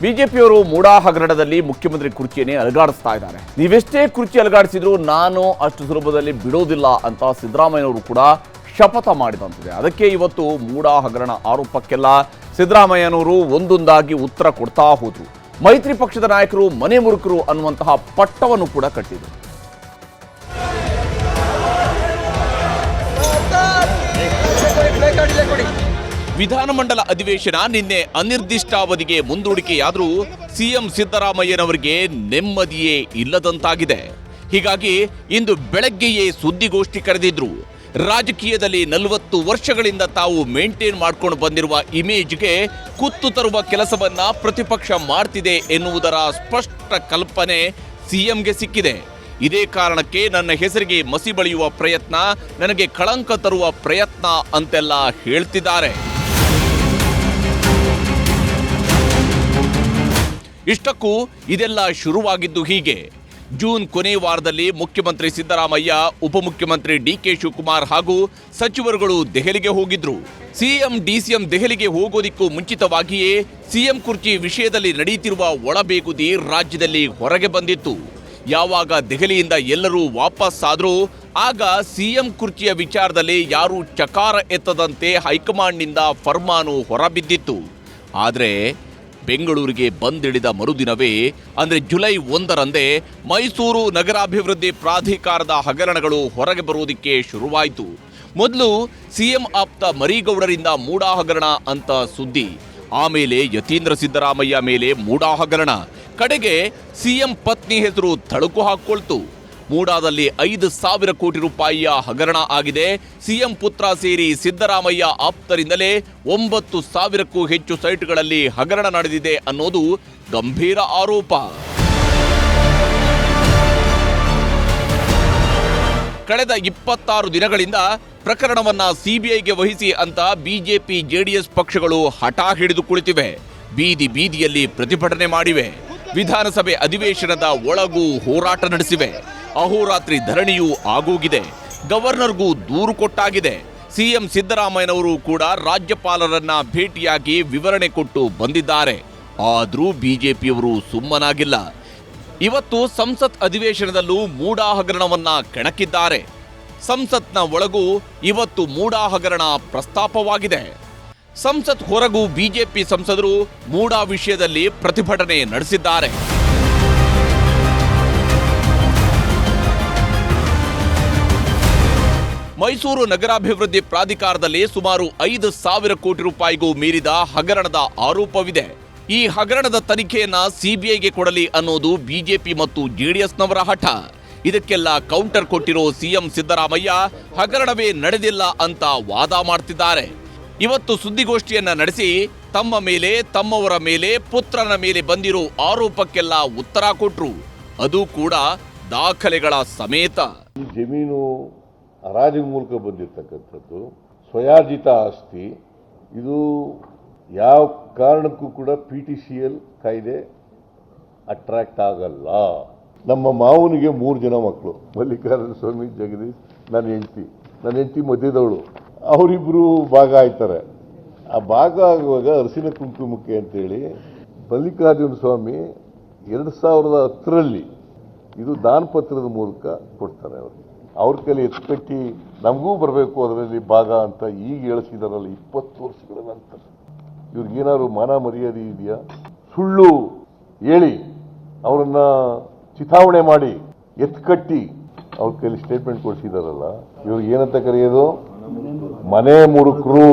ಬಿಜೆಪಿಯವರು ಮೂಡಾ ಹಗರಣದಲ್ಲಿ ಮುಖ್ಯಮಂತ್ರಿ ಕುರ್ಚಿಯನ್ನೇ ಅಲುಗಾಡಿಸ್ತಾ ಇದ್ದಾರೆ. ನೀವೆಷ್ಟೇ ಕುರ್ಚಿ ಅಲುಗಾಡಿಸಿದ್ರು ನಾನು ಅಷ್ಟು ಸುಲಭದಲ್ಲಿ ಬಿಡೋದಿಲ್ಲ ಅಂತ ಸಿದ್ದರಾಮಯ್ಯನವರು ಕೂಡ ಶಪಥ ಮಾಡಿದಂತಿದೆ. ಅದಕ್ಕೆ ಇವತ್ತು ಮೂಡಾ ಹಗರಣ ಆರೋಪಕ್ಕೆಲ್ಲ ಸಿದ್ದರಾಮಯ್ಯನವರು ಒಂದೊಂದಾಗಿ ಉತ್ತರ ಕೊಡ್ತಾ ಹೋದ್ರು. ಮೈತ್ರಿ ಪಕ್ಷದ ನಾಯಕರು ಮನೆ ಮುರುಕರು ಅನ್ನುವಂತಹ ಪಟ್ಟವನ್ನು ಕೂಡ ಕಟ್ಟಿದರು. ವಿಧಾನಮಂಡಲ ಅಧಿವೇಶನ ನಿನ್ನೆ ಅನಿರ್ದಿಷ್ಟಾವಧಿಗೆ ಮುಂದೂಡಿಕೆಯಾದರೂ ಸಿಎಂ ಸಿದ್ದರಾಮಯ್ಯನವರಿಗೆ ನೆಮ್ಮದಿಯೇ ಇಲ್ಲದಂತಾಗಿದೆ. ಹೀಗಾಗಿ ಇಂದು ಬೆಳಗ್ಗೆಯೇ ಸುದ್ದಿಗೋಷ್ಠಿ ಕರೆದಿದ್ರು. ರಾಜಕೀಯದಲ್ಲಿ 40 ವರ್ಷಗಳಿಂದ ತಾವು ಮೇಂಟೈನ್ ಮಾಡ್ಕೊಂಡು ಬಂದಿರುವ ಇಮೇಜ್ಗೆ ಕುತ್ತು ತರುವ ಕೆಲಸವನ್ನ ಪ್ರತಿಪಕ್ಷ ಮಾಡ್ತಿದೆ ಎನ್ನುವುದರ ಸ್ಪಷ್ಟ ಕಲ್ಪನೆ ಸಿಎಂಗೆ ಸಿಕ್ಕಿದೆ. ಇದೇ ಕಾರಣಕ್ಕೆ ನನ್ನ ಹೆಸರಿಗೆ ಮಸಿ ಬಳಿಯುವ ಪ್ರಯತ್ನ, ನನಗೆ ಕಳಂಕ ತರುವ ಪ್ರಯತ್ನ ಅಂತೆಲ್ಲ ಹೇಳ್ತಿದ್ದಾರೆ. ಇಷ್ಟಕ್ಕೂ ಇದೆಲ್ಲ ಶುರುವಾಗಿದ್ದು ಹೀಗೆ. ಜೂನ್ ಕೊನೆ ವಾರದಲ್ಲಿ ಮುಖ್ಯಮಂತ್ರಿ ಸಿದ್ದರಾಮಯ್ಯ, ಉಪಮುಖ್ಯಮಂತ್ರಿ ಡಿಕೆ ಶಿವಕುಮಾರ್ ಹಾಗೂ ಸಚಿವರುಗಳು ದೆಹಲಿಗೆ ಹೋಗಿದ್ರು. ಸಿಎಂ ಡಿಸಿಎಂ ದೆಹಲಿಗೆ ಹೋಗೋದಿಕ್ಕೂ ಮುಂಚಿತವಾಗಿಯೇ ಸಿಎಂ ಕುರ್ಚಿ ವಿಷಯದಲ್ಲಿ ನಡೆಯುತ್ತಿರುವ ಒಳಬೇಗುದಿ ರಾಜ್ಯದಲ್ಲಿ ಹೊರಗೆ ಬಂದಿತ್ತು. ಯಾವಾಗ ದೆಹಲಿಯಿಂದ ಎಲ್ಲರೂ ವಾಪಸ್ ಆದ್ರೂ ಆಗ ಸಿಎಂ ಕುರ್ಚಿಯ ವಿಚಾರದಲ್ಲಿ ಯಾರೂ ಚಕಾರ ಎತ್ತದಂತೆ ಹೈಕಮಾಂಡ್ನಿಂದ ಫರ್ಮಾನು ಹೊರಬಿದ್ದಿತ್ತು. ಆದರೆ ಬೆಂಗಳೂರಿಗೆ ಬಂದಿಳಿದ ಮರುದಿನವೇ ಅಂದರೆ ಜುಲೈ 1ರಂದೇ ಮೈಸೂರು ನಗರಾಭಿವೃದ್ಧಿ ಪ್ರಾಧಿಕಾರದ ಹಗರಣಗಳು ಹೊರಗೆ ಬರುವುದಕ್ಕೆ ಶುರುವಾಯಿತು. ಮೊದಲು ಸಿಎಂ ಆಪ್ತ ಮರೀಗೌಡರಿಂದ ಮೂಡಾ ಹಗರಣ ಅಂತ ಸುದ್ದಿ, ಆಮೇಲೆ ಯತೀಂದ್ರ ಸಿದ್ದರಾಮಯ್ಯ ಮೇಲೆ ಮೂಡಾ ಹಗರಣ, ಕಡೆಗೆ ಸಿಎಂ ಪತ್ನಿ ಹೆಸರು ತಳುಕು ಹಾಕೊಳ್ತು. ಮೂಡಾದಲ್ಲಿ 5,000 ಕೋಟಿ ರೂಪಾಯಿಯ ಹಗರಣ ಆಗಿದೆ. ಸಿಎಂ ಪುತ್ರ ಸೇರಿ ಸಿದ್ದರಾಮಯ್ಯ ಆಪ್ತರಿಂದಲೇ 9,000ಕ್ಕೂ ಹೆಚ್ಚು ಸೈಟ್ಗಳಲ್ಲಿ ಹಗರಣ ನಡೆದಿದೆ ಅನ್ನೋದು ಗಂಭೀರ ಆರೋಪ. ಕಳೆದ 26 ದಿನಗಳಿಂದ ಪ್ರಕರಣವನ್ನ ಸಿಬಿಐಗೆ ವಹಿಸಿ ಅಂತ ಬಿಜೆಪಿ ಜೆಡಿಎಸ್ ಪಕ್ಷಗಳು ಹಠ ಹಿಡಿದು ಕುಳಿತಿವೆ. ಬೀದಿ ಬೀದಿಯಲ್ಲಿ ಪ್ರತಿಭಟನೆ ಮಾಡಿವೆ. ವಿಧಾನಸಭೆ ಅಧಿವೇಶನದ ಒಳಗೂ ಹೋರಾಟ ನಡೆಸಿವೆ. ಅಹೋರಾತ್ರಿ ಧರಣಿಯೂ ಆಗೋಗಿದೆ. ಗವರ್ನರ್ಗೂ ದೂರು ಕೊಟ್ಟಾಗಿದೆ. ಸಿಎಂ ಸಿದ್ದರಾಮಯ್ಯನವರು ಕೂಡ ರಾಜ್ಯಪಾಲರನ್ನ ಭೇಟಿಯಾಗಿ ವಿವರಣೆ ಕೊಟ್ಟು ಬಂದಿದ್ದಾರೆ. ಆದರೂ ಬಿಜೆಪಿಯವರು ಸುಮ್ಮನಾಗಿಲ್ಲ. ಇವತ್ತು ಸಂಸತ್ ಅಧಿವೇಶನದಲ್ಲೂ ಮೂಡಾ ಹಗರಣವನ್ನ ಕೆಣಕಿದ್ದಾರೆ. ಸಂಸತ್ನ ಒಳಗೂ ಇವತ್ತು ಮೂಡಾ ಹಗರಣ ಪ್ರಸ್ತಾಪವಾಗಿದೆ. ಸಂಸತ್ ಹೊರಗೂ ಬಿಜೆಪಿ ಸಂಸದರು ಮೂಡಾ ವಿಷಯದಲ್ಲಿ ಪ್ರತಿಭಟನೆ ನಡೆಸಿದ್ದಾರೆ. ಮೈಸೂರು ನಗರಾಭಿವೃದ್ಧಿ ಪ್ರಾಧಿಕಾರದಲ್ಲಿ ಸುಮಾರು 5,000 ಕೋಟಿ ರೂಪಾಯಿಗೂ ಮೀರಿದ ಹಗರಣದ ಆರೋಪವಿದೆ. ಈ ಹಗರಣದ ತನಿಖೆಯನ್ನ ಸಿಬಿಐಗೆ ಕೊಡಲಿ ಅನ್ನೋದು ಬಿಜೆಪಿ ಮತ್ತು ಜೆಡಿಎಸ್ನವರ ಹಠ. ಇದಕ್ಕೆಲ್ಲ ಕೌಂಟರ್ ಕೊಟ್ಟಿರೋ ಸಿಎಂ ಸಿದ್ದರಾಮಯ್ಯ ಹಗರಣವೇ ನಡೆದಿಲ್ಲ ಅಂತ ವಾದ ಮಾಡ್ತಿದ್ದಾರೆ. ಇವತ್ತು ಸುದ್ದಿಗೋಷ್ಠಿಯನ್ನ ನಡೆಸಿ ತಮ್ಮ ಮೇಲೆ, ತಮ್ಮವರ ಮೇಲೆ, ಪುತ್ರನ ಮೇಲೆ ಬಂದಿರೋ ಆರೋಪಕ್ಕೆಲ್ಲ ಉತ್ತರ ಕೊಟ್ರು. ಅದು ಕೂಡ ದಾಖಲೆಗಳ ಸಮೇತ. ಜಮೀನು ಹರಾಜಿನ ಮೂಲಕ ಬಂದಿರತಕ್ಕಂಥದ್ದು ಸ್ವಯಾರ್ಜಿತ ಆಸ್ತಿ. ಇದು ಯಾವ ಕಾರಣಕ್ಕೂ ಕೂಡ PTCL ಕಾಯ್ದೆ ಅಟ್ರಾಕ್ಟ್ ಆಗಲ್ಲ. ನಮ್ಮ ಮಾವನಿಗೆ 3 ಜನ ಮಕ್ಕಳು, ಮಲ್ಲಿಕಾರ್ಜುನ ಸ್ವಾಮಿ, ಜಗದೀಶ್, ನನ್ನ ಹೆಂಡತಿ ಮಧ್ಯದವಳು. ಅವರಿಬ್ಬರು ಭಾಗ ಆಯ್ತಾರೆ. ಆ ಭಾಗ ಆಗುವಾಗ ಅರಸಿನ ಕುಂಕುಮಕ್ಕೆ ಅಂತೇಳಿ ಮಲ್ಲಿಕಾರ್ಜುನ ಸ್ವಾಮಿ 2010ರಲ್ಲಿ ಇದು ದಾನಪತ್ರದ ಮೂಲಕ ಕೊಡ್ತಾರೆ. ಅವ್ರ ಕೈಲಿ ಎತ್ಕಟ್ಟಿ ನಮಗೂ ಬರಬೇಕು ಅದರಲ್ಲಿ ಭಾಗ ಅಂತ ಈಗ ಹೇಳಿಸಿದಾರಲ್ಲ 20 ವರ್ಷಗಳ ನಂತರ. ಇವ್ರಿಗೇನಾದ್ರು ಮಾನ ಮರ್ಯಾದೆ ಇದೆಯಾ? ಸುಳ್ಳು ಹೇಳಿ ಅವರನ್ನ ಚಿತಾವಣೆ ಮಾಡಿ ಎತ್ಕಟ್ಟಿ ಅವ್ರ ಕೈಲಿ ಸ್ಟೇಟ್ಮೆಂಟ್ ಕೊಡಿಸಿದಾರಲ್ಲ, ಇವ್ರಿಗೆ ಏನಂತ ಕರೆಯೋದು? ಮನೆ ಮುರುಕರು.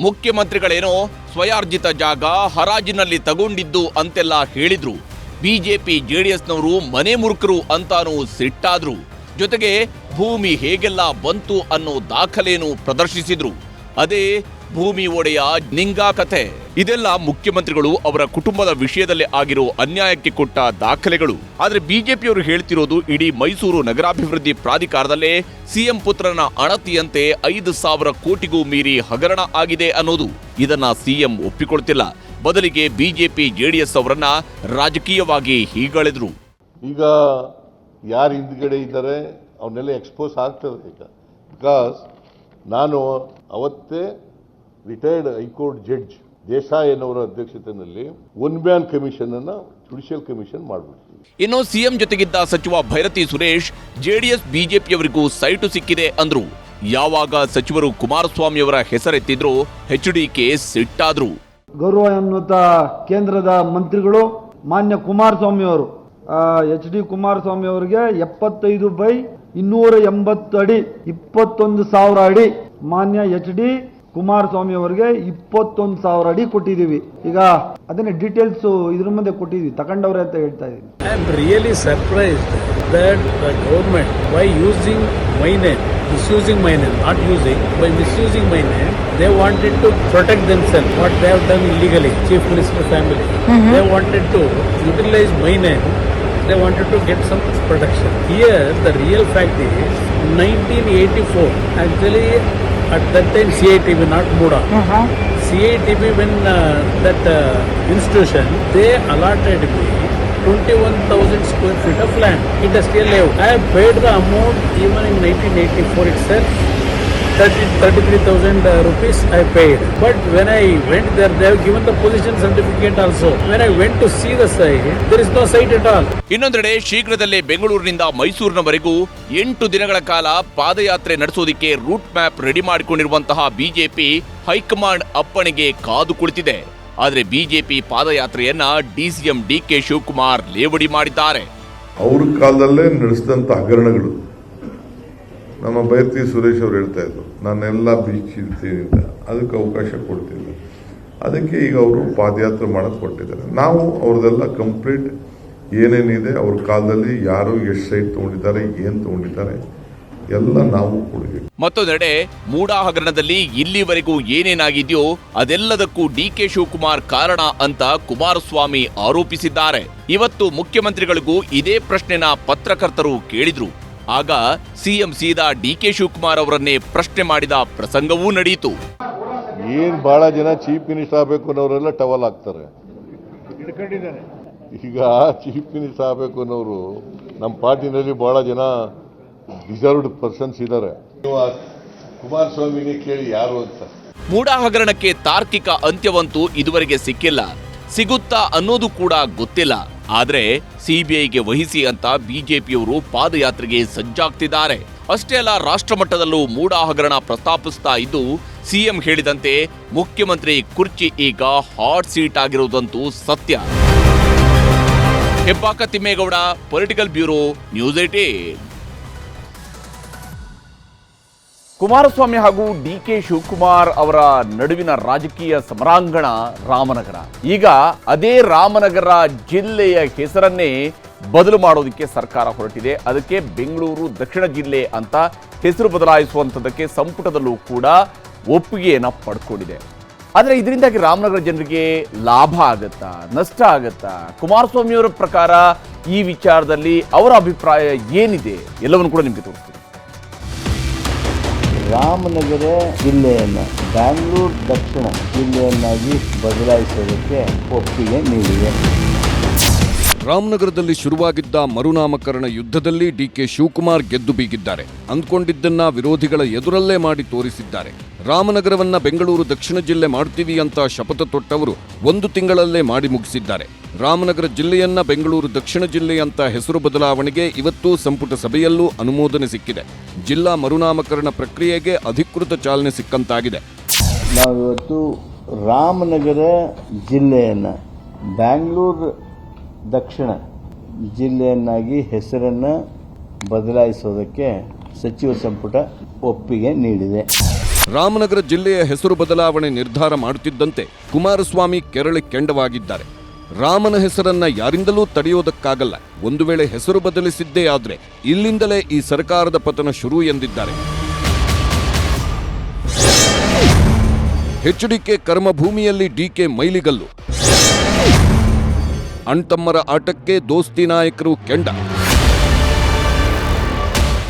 ಮುಖ್ಯಮಂತ್ರಿಗಳೇನೋ ಸ್ವಯಾರ್ಜಿತ ಜಾಗ ಹರಾಜಿನಲ್ಲಿ ತಗೊಂಡಿದ್ದು ಅಂತೆಲ್ಲ ಹೇಳಿದ್ರು. ಬಿಜೆಪಿ ಜೆಡಿಎಸ್ನವರು ಮನೆ ಮುರುಕರು ಅಂತಾನೂ ಸಿಟ್ಟಾದ್ರು. ಜೊತೆಗೆ ಭೂಮಿ ಹೇಗೆಲ್ಲ ಬಂತು ಅನ್ನೋ ದಾಖಲೆಯನ್ನು ಪ್ರದರ್ಶಿಸಿದ್ರು. ಅದೇ ಭೂಮಿ ಒಡೆಯ ನಿಂಗಾ ಕಥೆ. ಇದೆಲ್ಲ ಮುಖ್ಯಮಂತ್ರಿಗಳು ಅವರ ಕುಟುಂಬದ ವಿಷಯದಲ್ಲಿ ಆಗಿರೋ ಅನ್ಯಾಯಕ್ಕೆ ಕೊಟ್ಟ ದಾಖಲೆಗಳು. ಆದ್ರೆ ಬಿಜೆಪಿಯವರು ಹೇಳ್ತಿರೋದು ಇಡೀ ಮೈಸೂರು ನಗರಾಭಿವೃದ್ಧಿ ಪ್ರಾಧಿಕಾರದಲ್ಲೇ ಸಿಎಂ ಪುತ್ರನ ಅಣತಿಯಂತೆ 5,000 ಕೋಟಿಗೂ ಮೀರಿ ಹಗರಣ ಆಗಿದೆ ಅನ್ನೋದು. ಇದನ್ನ ಸಿಎಂ ಒಪ್ಪಿಕೊಳ್ತಿಲ್ಲ. ಬದಲಿಗೆ ಬಿಜೆಪಿ ಜೆಡಿಎಸ್ ಅವರನ್ನ ರಾಜಕೀಯವಾಗಿ ಹೀಗಳೆದ್ರು. ಈಗ ಯಾರು ಹಿಂದ್ಗಡೆ ಇದ್ದಾರೆ ಅವನ್ನೆಲ್ಲ ಎಕ್ಸ್ಪೋಸ್ ಆಗ್ತದೆ. ಈಗ ಬಿಕಾಸ್ ನಾನು ಅವತ್ತೇ ರಿಟೈರ್ಡ್ ಹೈಕೋರ್ಟ್ ಜಡ್ಜ್ ದೇಸಾಯಿ ಅವರ ಅಧ್ಯಕ್ಷತೆಯಲ್ಲಿ ಒನ್ ಮ್ಯಾನ್ ಕಮಿಷನ್ ಅನ್ನ ಜುಡಿಷಿಯಲ್ ಕಮಿಷನ್ ಮಾಡ್ಬಿಡ್ತೀವಿ. ಇನ್ನು ಸಿಎಂ ಜೊತೆಗಿದ್ದ ಸಚಿವ ಭೈರತಿ ಸುರೇಶ್ ಜೆಡಿಎಸ್ ಬಿಜೆಪಿಯವರಿಗೂ ಸೈಟು ಸಿಕ್ಕಿದೆ ಅಂದ್ರು. ಯಾವಾಗ ಸಚಿವರು ಕುಮಾರಸ್ವಾಮಿ ಅವರ ಹೆಸರೆತ್ತಿದ್ರು HDK ಸಿಟ್ಟಾದ್ರು. ಗೌರವ ಎನ್ನುತ್ತ ಕೇಂದ್ರದ ಮಂತ್ರಿಗಳು ಮಾನ್ಯ ಕುಮಾರಸ್ವಾಮಿ ಅವರು HD ಕುಮಾರಸ್ವಾಮಿ ಅವರಿಗೆ 75/280 ಅಡಿ 21,000 ಅಡಿ, ಮಾನ್ಯ HD ಕುಮಾರಸ್ವಾಮಿ ಅವರಿಗೆ 21,000 ಅಡಿ ಕೊಟ್ಟಿದ್ದೀವಿ. ಈಗ ಅದನ್ನೇ ಡೀಟೇಲ್ಸ್ ಇದ್ರ ಮುಂದೆ ಕೊಟ್ಟಿದ್ದೀವಿ, ತಗೊಂಡವ್ರೆ ಅಂತ ಹೇಳ್ತಾ ಇದ್ದೀನಿ. I am really surprised that the government, by using my name, misusing my name, not using, by misusing my name, they wanted to protect themselves, what they have done illegally, Chief Minister family. They wanted to utilize my name, they wanted to get some protection. Here, the real fact is, 1984, actually, at that time CITB, not MUDA. CITB, when that institution, they allotted me 21,000 square feet of land, industrial layout. I have paid the amount even in 1984 itself, 33,000 rupees I paid. But when I went there, they have given the position certificate also. When I went to see the site, there is no site at all. ಇನ್ನೊಂದೆಡೆ ಶೀಘ್ರದಲ್ಲೇ ಬೆಂಗಳೂರಿನಿಂದ ಮೈಸೂರಿನವರೆಗೂ 8 ದಿನಗಳ ಕಾಲ ಪಾದಯಾತ್ರೆ ನಡೆಸೋದಿಕ್ಕೆ route map ready ಮಾಡಿಕೊಂಡಿರುವಂತಹ BJP high command ಅಪ್ಪಣೆಗೆ ಕಾದು ಕುಳಿತಿದೆ. ಆದರೆ ಬಿಜೆಪಿ ಪಾದಯಾತ್ರೆಯನ್ನ DCM DK ಶಿವಕುಮಾರ್ ಲೇವಡಿ ಮಾಡಿದ್ದಾರೆ. ಅವ್ರ ಕಾಲದಲ್ಲೇ ನಡೆಸಿದಂಥ ಹಗರಣಗಳು ನಮ್ಮ ಭೈರತಿ ಸುರೇಶ್ ಅವರು ಹೇಳ್ತಾ ಇದ್ರು, ನಾನೆಲ್ಲ ಬೀಚಿರ್ತೀನಿ ಅಂತ, ಅದಕ್ಕೆ ಅವಕಾಶ ಕೊಡ್ತಿಲ್ಲ. ಅದಕ್ಕೆ ಈಗ ಅವರು ಪಾದಯಾತ್ರೆ ಮಾಡಕ್ ಕೊಟ್ಟಿದ್ದಾರೆ. ನಾವು ಅವ್ರದೆಲ್ಲ ಕಂಪ್ಲೀಟ್ ಏನೇನಿದೆ ಅವ್ರ ಕಾಲದಲ್ಲಿ ಯಾರು ಎಷ್ಟು ಸೈಟ್ ತಗೊಂಡಿದ್ದಾರೆ, ಏನ್ ತಗೊಂಡಿದ್ದಾರೆ ಎಲ್ಲ ನಾವು ಕೊಡುಗೆ. ಮತ್ತೊಂದೆಡೆ ಮೂಡಾ ಹಗರಣದಲ್ಲಿ ಇಲ್ಲಿವರೆಗೂ ಏನೇನಾಗಿದೆಯೋ ಅದೆಲ್ಲದಕ್ಕೂ DK ಶಿವಕುಮಾರ್ ಕಾರಣ ಅಂತ ಕುಮಾರಸ್ವಾಮಿ ಆರೋಪಿಸಿದ್ದಾರೆ. ಇವತ್ತು ಮುಖ್ಯಮಂತ್ರಿಗಳಿಗೂ ಇದೇ ಪ್ರಶ್ನೆನ ಪತ್ರಕರ್ತರು ಕೇಳಿದ್ರು. ಆಗ ಸಿಎಂ ಸೀದಾ DK ಶಿವಕುಮಾರ್ ಅವರನ್ನೇ ಪ್ರಶ್ನೆ ಮಾಡಿದ ಪ್ರಸಂಗವೂ ನಡೆಯಿತು. ಏನ್ ಬಹಳ ಜನ ಚೀಫ್ ಮಿನಿಸ್ಟರ್ ಆಗಬೇಕು ಅನ್ನೋರೆಲ್ಲ ಟವಲ್ ಹಾಕ್ತಾರೆ. ಈಗ ಚೀಫ್ ಮಿನಿಸ್ಟರ್ ಆಗಬೇಕು ಅನ್ನೋರು ನಮ್ಮ ಪಾರ್ಟಿನಲ್ಲಿ ಬಹಳ ಜನ ಡಿಸರ್ವ್ಡ್ ಪರ್ಸನ್ಸ್ ಇದ್ದಾರೆ. ಕುಮಾರಸ್ವಾಮಿಗೆ ಕೇಳಿ ಯಾರು ಅಂತ. ಮೂಡಾ ಹಗರಣಕ್ಕೆ ತಾರ್ಕಿಕ ಅಂತ್ಯವಂತೂ ಇದುವರೆಗೆ ಸಿಕ್ಕಿಲ್ಲ, ಸಿಗುತ್ತಾ ಅನ್ನೋದು ಕೂಡ ಗೊತ್ತಿಲ್ಲ. ಆದ್ರೆ ಸಿಬಿಐಗೆ ವಹಿಸಿ ಅಂತ ಬಿಜೆಪಿಯವರು ಪಾದಯಾತ್ರೆಗೆ ಸಜ್ಜಾಗ್ತಿದ್ದಾರೆ. ಅಷ್ಟೇ ಅಲ್ಲ, ರಾಷ್ಟ್ರಮಟ್ಟದಲ್ಲೂ ಮೂಡಾ ಹಗರಣ ಪ್ರಸ್ತಾಪಿಸ್ತಾ ಇದ್ದು ಸಿಎಂ ಹೇಳಿದಂತೆ ಮುಖ್ಯಮಂತ್ರಿ ಕುರ್ಚಿ ಈಗ ಹಾಟ್ ಸೀಟ್ ಆಗಿರುವುದಂತೂ ಸತ್ಯ. Hebbaka Thimmegowda, political bureau, news 18. Kumaraswamy ಹಾಗೂ DK ಶಿವಕುಮಾರ್ ಅವರ ನಡುವಿನ ರಾಜಕೀಯ ಸಮರಾಂಗಣ ರಾಮನಗರ. ಈಗ ಅದೇ ರಾಮನಗರ ಜಿಲ್ಲೆಯ ಹೆಸರನ್ನೇ ಬದಲು ಮಾಡೋದಕ್ಕೆ ಸರ್ಕಾರ ಹೊರಟಿದೆ. ಅದಕ್ಕೆ ಬೆಂಗಳೂರು ದಕ್ಷಿಣ ಜಿಲ್ಲೆ ಅಂತ ಹೆಸರು ಬದಲಾಯಿಸುವಂಥದ್ದಕ್ಕೆ ಸಂಪುಟದಲ್ಲೂ ಕೂಡ ಒಪ್ಪಿಗೆಯನ್ನು ಪಡ್ಕೊಂಡಿದೆ. ಆದರೆ ಇದರಿಂದಾಗಿ ರಾಮನಗರ ಜನರಿಗೆ ಲಾಭ ಆಗತ್ತಾ, ನಷ್ಟ ಆಗತ್ತಾ? ಕುಮಾರಸ್ವಾಮಿಯವರ ಪ್ರಕಾರ ಈ ವಿಚಾರದಲ್ಲಿ ಅವರ ಅಭಿಪ್ರಾಯ ಏನಿದೆ ಎಲ್ಲವನ್ನು ಕೂಡ ನಿಮಗೆ ತೋರಿಸ್ತೀನಿ. ರಾಮನಗರ ಜಿಲ್ಲೆಯನ್ನು ಬ್ಯಾಂಗ್ಳೂರು ದಕ್ಷಿಣ ಜಿಲ್ಲೆಯನ್ನಾಗಿ ಬದಲಾಯಿಸೋದಕ್ಕೆ ಒಪ್ಪಿಗೆ ನೀಡಿದೆ. ರಾಮನಗರದಲ್ಲಿ ಶುರುವಾಗಿದ್ದ ಮರುನಾಮಕರಣ ಯುದ್ಧದಲ್ಲಿ DK ಶಿವಕುಮಾರ್ ಗೆದ್ದು ಬೀಗಿದ್ದಾರೆ. ಅಂದ್ಕೊಂಡಿದ್ದನ್ನ ವಿರೋಧಿಗಳ ಎದುರಲ್ಲೇ ಮಾಡಿ ತೋರಿಸಿದ್ದಾರೆ. ರಾಮನಗರವನ್ನ ಬೆಂಗಳೂರು ದಕ್ಷಿಣ ಜಿಲ್ಲೆ ಮಾಡ್ತೀವಿ ಅಂತ ಶಪಥ ತೊಟ್ಟವರು 1 ತಿಂಗಳಲ್ಲೇ ಮಾಡಿ ಮುಗಿಸಿದ್ದಾರೆ. ರಾಮನಗರ ಜಿಲ್ಲೆಯನ್ನ ಬೆಂಗಳೂರು ದಕ್ಷಿಣ ಜಿಲ್ಲೆ ಅಂತ ಹೆಸರು ಬದಲಾವಣೆಗೆ ಇವತ್ತು ಸಂಪುಟ ಸಭೆಯಲ್ಲೂ ಅನುಮೋದನೆ ಸಿಕ್ಕಿದೆ. ಜಿಲ್ಲಾ ಮರುನಾಮಕರಣ ಪ್ರಕ್ರಿಯೆಗೆ ಅಧಿಕೃತ ಚಾಲನೆ ಸಿಕ್ಕಂತಾಗಿದೆ. ನಾವಿವತ್ತು ರಾಮನಗರ ಜಿಲ್ಲೆಯನ್ನು ಬ್ಯಾಂಗ್ಳೂರು ದಕ್ಷಿಣ ಜಿಲ್ಲೆಯನ್ನಾಗಿ ಹೆಸರನ್ನು ಬದಲಾಯಿಸೋದಕ್ಕೆ ಸಚಿವ ಸಂಪುಟ ಒಪ್ಪಿಗೆ ನೀಡಿದೆ. ರಾಮನಗರ ಜಿಲ್ಲೆಯ ಹೆಸರು ಬದಲಾವಣೆ ನಿರ್ಧಾರ ಮಾಡುತ್ತಿದ್ದಂತೆ ಕುಮಾರಸ್ವಾಮಿ ಕೆರಳಿ ಕೆಂಡವಾಗಿದ್ದಾರೆ. ರಾಮನ ಹೆಸರನ್ನ ಯಾರಿಂದಲೂ ತಡೆಯೋದಕ್ಕಾಗಲ್ಲ. ಒಂದು ವೇಳೆ ಹೆಸರು ಬದಲಿಸಿದ್ದೇ ಆದ್ರೆ ಇಲ್ಲಿಂದಲೇ ಈ ಸರ್ಕಾರದ ಪತನ ಶುರು ಎಂದಿದ್ದಾರೆ. HDK ಕರ್ಮಭೂಮಿಯಲ್ಲಿ DK ಮೈಲಿಗಲ್ಲು. ಅಣ್ತಮ್ಮರ ಆಟಕ್ಕೆ ದೋಸ್ತಿ ನಾಯಕರು ಕೆಂಡ.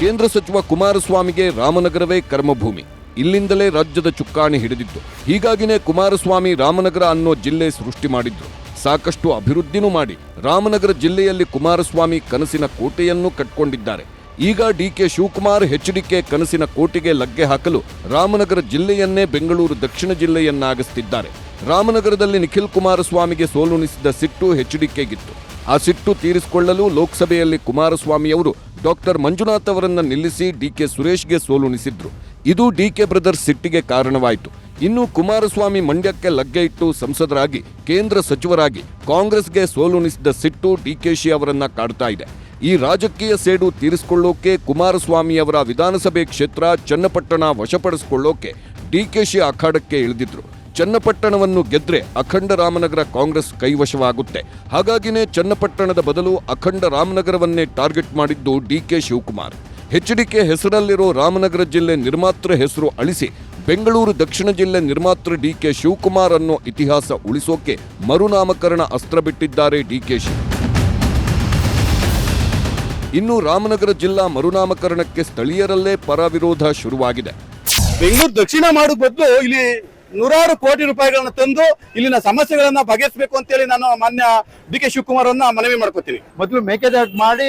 ಕೇಂದ್ರ ಸಚಿವ ಕುಮಾರಸ್ವಾಮಿಗೆ ರಾಮನಗರವೇ ಕರ್ಮಭೂಮಿ. ಇಲ್ಲಿಂದಲೇ ರಾಜ್ಯದ ಚುಕ್ಕಾಣಿ ಹಿಡಿದಿತ್ತು. ಹೀಗಾಗಿನೇ ಕುಮಾರಸ್ವಾಮಿ ರಾಮನಗರ ಅನ್ನೋ ಜಿಲ್ಲೆ ಸೃಷ್ಟಿ ಮಾಡಿದ್ರು. ಸಾಕಷ್ಟು ಅಭಿವೃದ್ಧಿನೂ ಮಾಡಿ ರಾಮನಗರ ಜಿಲ್ಲೆಯಲ್ಲಿ ಕುಮಾರಸ್ವಾಮಿ ಕನಸಿನ ಕೋಟೆಯನ್ನು ಕಟ್ಕೊಂಡಿದ್ದಾರೆ. ಈಗ ಡಿಕೆ ಶಿವಕುಮಾರ್ ಎಚ್ಡಿಕೆ ಕನಸಿನ ಕೋಟೆಗೆ ಲಗ್ಗೆ ಹಾಕಲು ರಾಮನಗರ ಜಿಲ್ಲೆಯನ್ನೇ ಬೆಂಗಳೂರು ದಕ್ಷಿಣ ಜಿಲ್ಲೆಯನ್ನಾಗಿಸುತ್ತಿದ್ದಾರೆ. ರಾಮನಗರದಲ್ಲಿ ನಿಖಿಲ್ ಕುಮಾರಸ್ವಾಮಿಗೆ ಸೋಲುಣಿಸಿದ ಸಿಟ್ಟು ಎಚ್ಡಿಕೆಗಿತ್ತು. ಆ ಸಿಟ್ಟು ತೀರಿಸಿಕೊಳ್ಳಲು ಲೋಕಸಭೆಯಲ್ಲಿ ಕುಮಾರಸ್ವಾಮಿಯವರು ಡಾಕ್ಟರ್ ಮಂಜುನಾಥ್ ಅವರನ್ನ ನಿಲ್ಲಿಸಿ ಡಿಕೆ ಸುರೇಶ್ಗೆ ಸೋಲುಣಿಸಿದ್ರು. ಇದು ಡಿಕೆ ಬ್ರದರ್ಸ್ ಸಿಟ್ಟಿಗೆ ಕಾರಣವಾಯಿತು. ಇನ್ನು ಕುಮಾರಸ್ವಾಮಿ ಮಂಡ್ಯಕ್ಕೆ ಲಗ್ಗೆ ಇಟ್ಟು ಸಂಸದರಾಗಿ ಕೇಂದ್ರ ಸಚಿವರಾಗಿ ಕಾಂಗ್ರೆಸ್ಗೆ ಸೋಲುಣಿಸಿದ ಸಿಟ್ಟು ಡಿಕೆಶಿ ಅವರನ್ನ ಕಾಡ್ತಾ ಇದೆ. ಈ ರಾಜಕೀಯ ಸೇಡು ತೀರಿಸಿಕೊಳ್ಳೋಕೆ ಕುಮಾರಸ್ವಾಮಿಯವರ ವಿಧಾನಸಭೆ ಕ್ಷೇತ್ರ ಚನ್ನಪಟ್ಟಣ ವಶಪಡಿಸಿಕೊಳ್ಳೋಕೆ ಡಿಕೆಶಿ ಅಖಾಡಕ್ಕೆ ಇಳಿದಿದ್ರು. ಚನ್ನಪಟ್ಟಣವನ್ನು ಗೆದ್ರೆ ಅಖಂಡ ರಾಮನಗರ ಕಾಂಗ್ರೆಸ್ ಕೈವಶವಾಗುತ್ತೆ. ಹಾಗಾಗಿನೇ ಚನ್ನಪಟ್ಟಣದ ಬದಲು ಅಖಂಡ ರಾಮನಗರವನ್ನೇ ಟಾರ್ಗೆಟ್ ಮಾಡಿದ್ದು ಡಿಕೆ ಶಿವಕುಮಾರ್. ಎಚ್ಡಿಕೆ ಹೆಸರಲ್ಲಿರೋ ರಾಮನಗರ ಜಿಲ್ಲೆ ನಿರ್ಮಾತೃ ಹೆಸರು ಅಳಿಸಿ ಬೆಂಗಳೂರು ದಕ್ಷಿಣ ಜಿಲ್ಲೆ ನಿರ್ಮಾತೃ ಡಿಕೆ ಶಿವಕುಮಾರ್ ಅನ್ನೋ ಇತಿಹಾಸ ಉಳಿಸೋಕೆ ಮರುನಾಮಕರಣ ಅಸ್ತ್ರ ಬಿಟ್ಟಿದ್ದಾರೆ ಡಿಕೆಶಿ. ಇನ್ನು ರಾಮನಗರ ಜಿಲ್ಲಾ ಮರುನಾಮಕರಣಕ್ಕೆ ಸ್ಥಳೀಯರಲ್ಲೇ ಪರ ವಿರೋಧ ಶುರುವಾಗಿದೆ. ಬೆಂಗಳೂರು ದಕ್ಷಿಣ ಮಾಡೋ ಬದಲು ಇಲ್ಲಿ ನೂರಾರು ಕೋಟಿ ರೂಪಾಯಿಗಳನ್ನ ತಂದು ಇಲ್ಲಿನ ಸಮಸ್ಯೆಗಳನ್ನ ಬಗೆಹರಿಸಬೇಕು ಅಂತೇಳಿ ನಾನು ಮಾನ್ಯ ಡಿ.ಕೆ. ಶಿವಕುಮಾರ್ ಅವರನ್ನ ಮನವಿ ಮಾಡ್ಕೋತೀನಿ. ಮೊದಲು ಮೇಕೆದಾಟು ಮಾಡಿ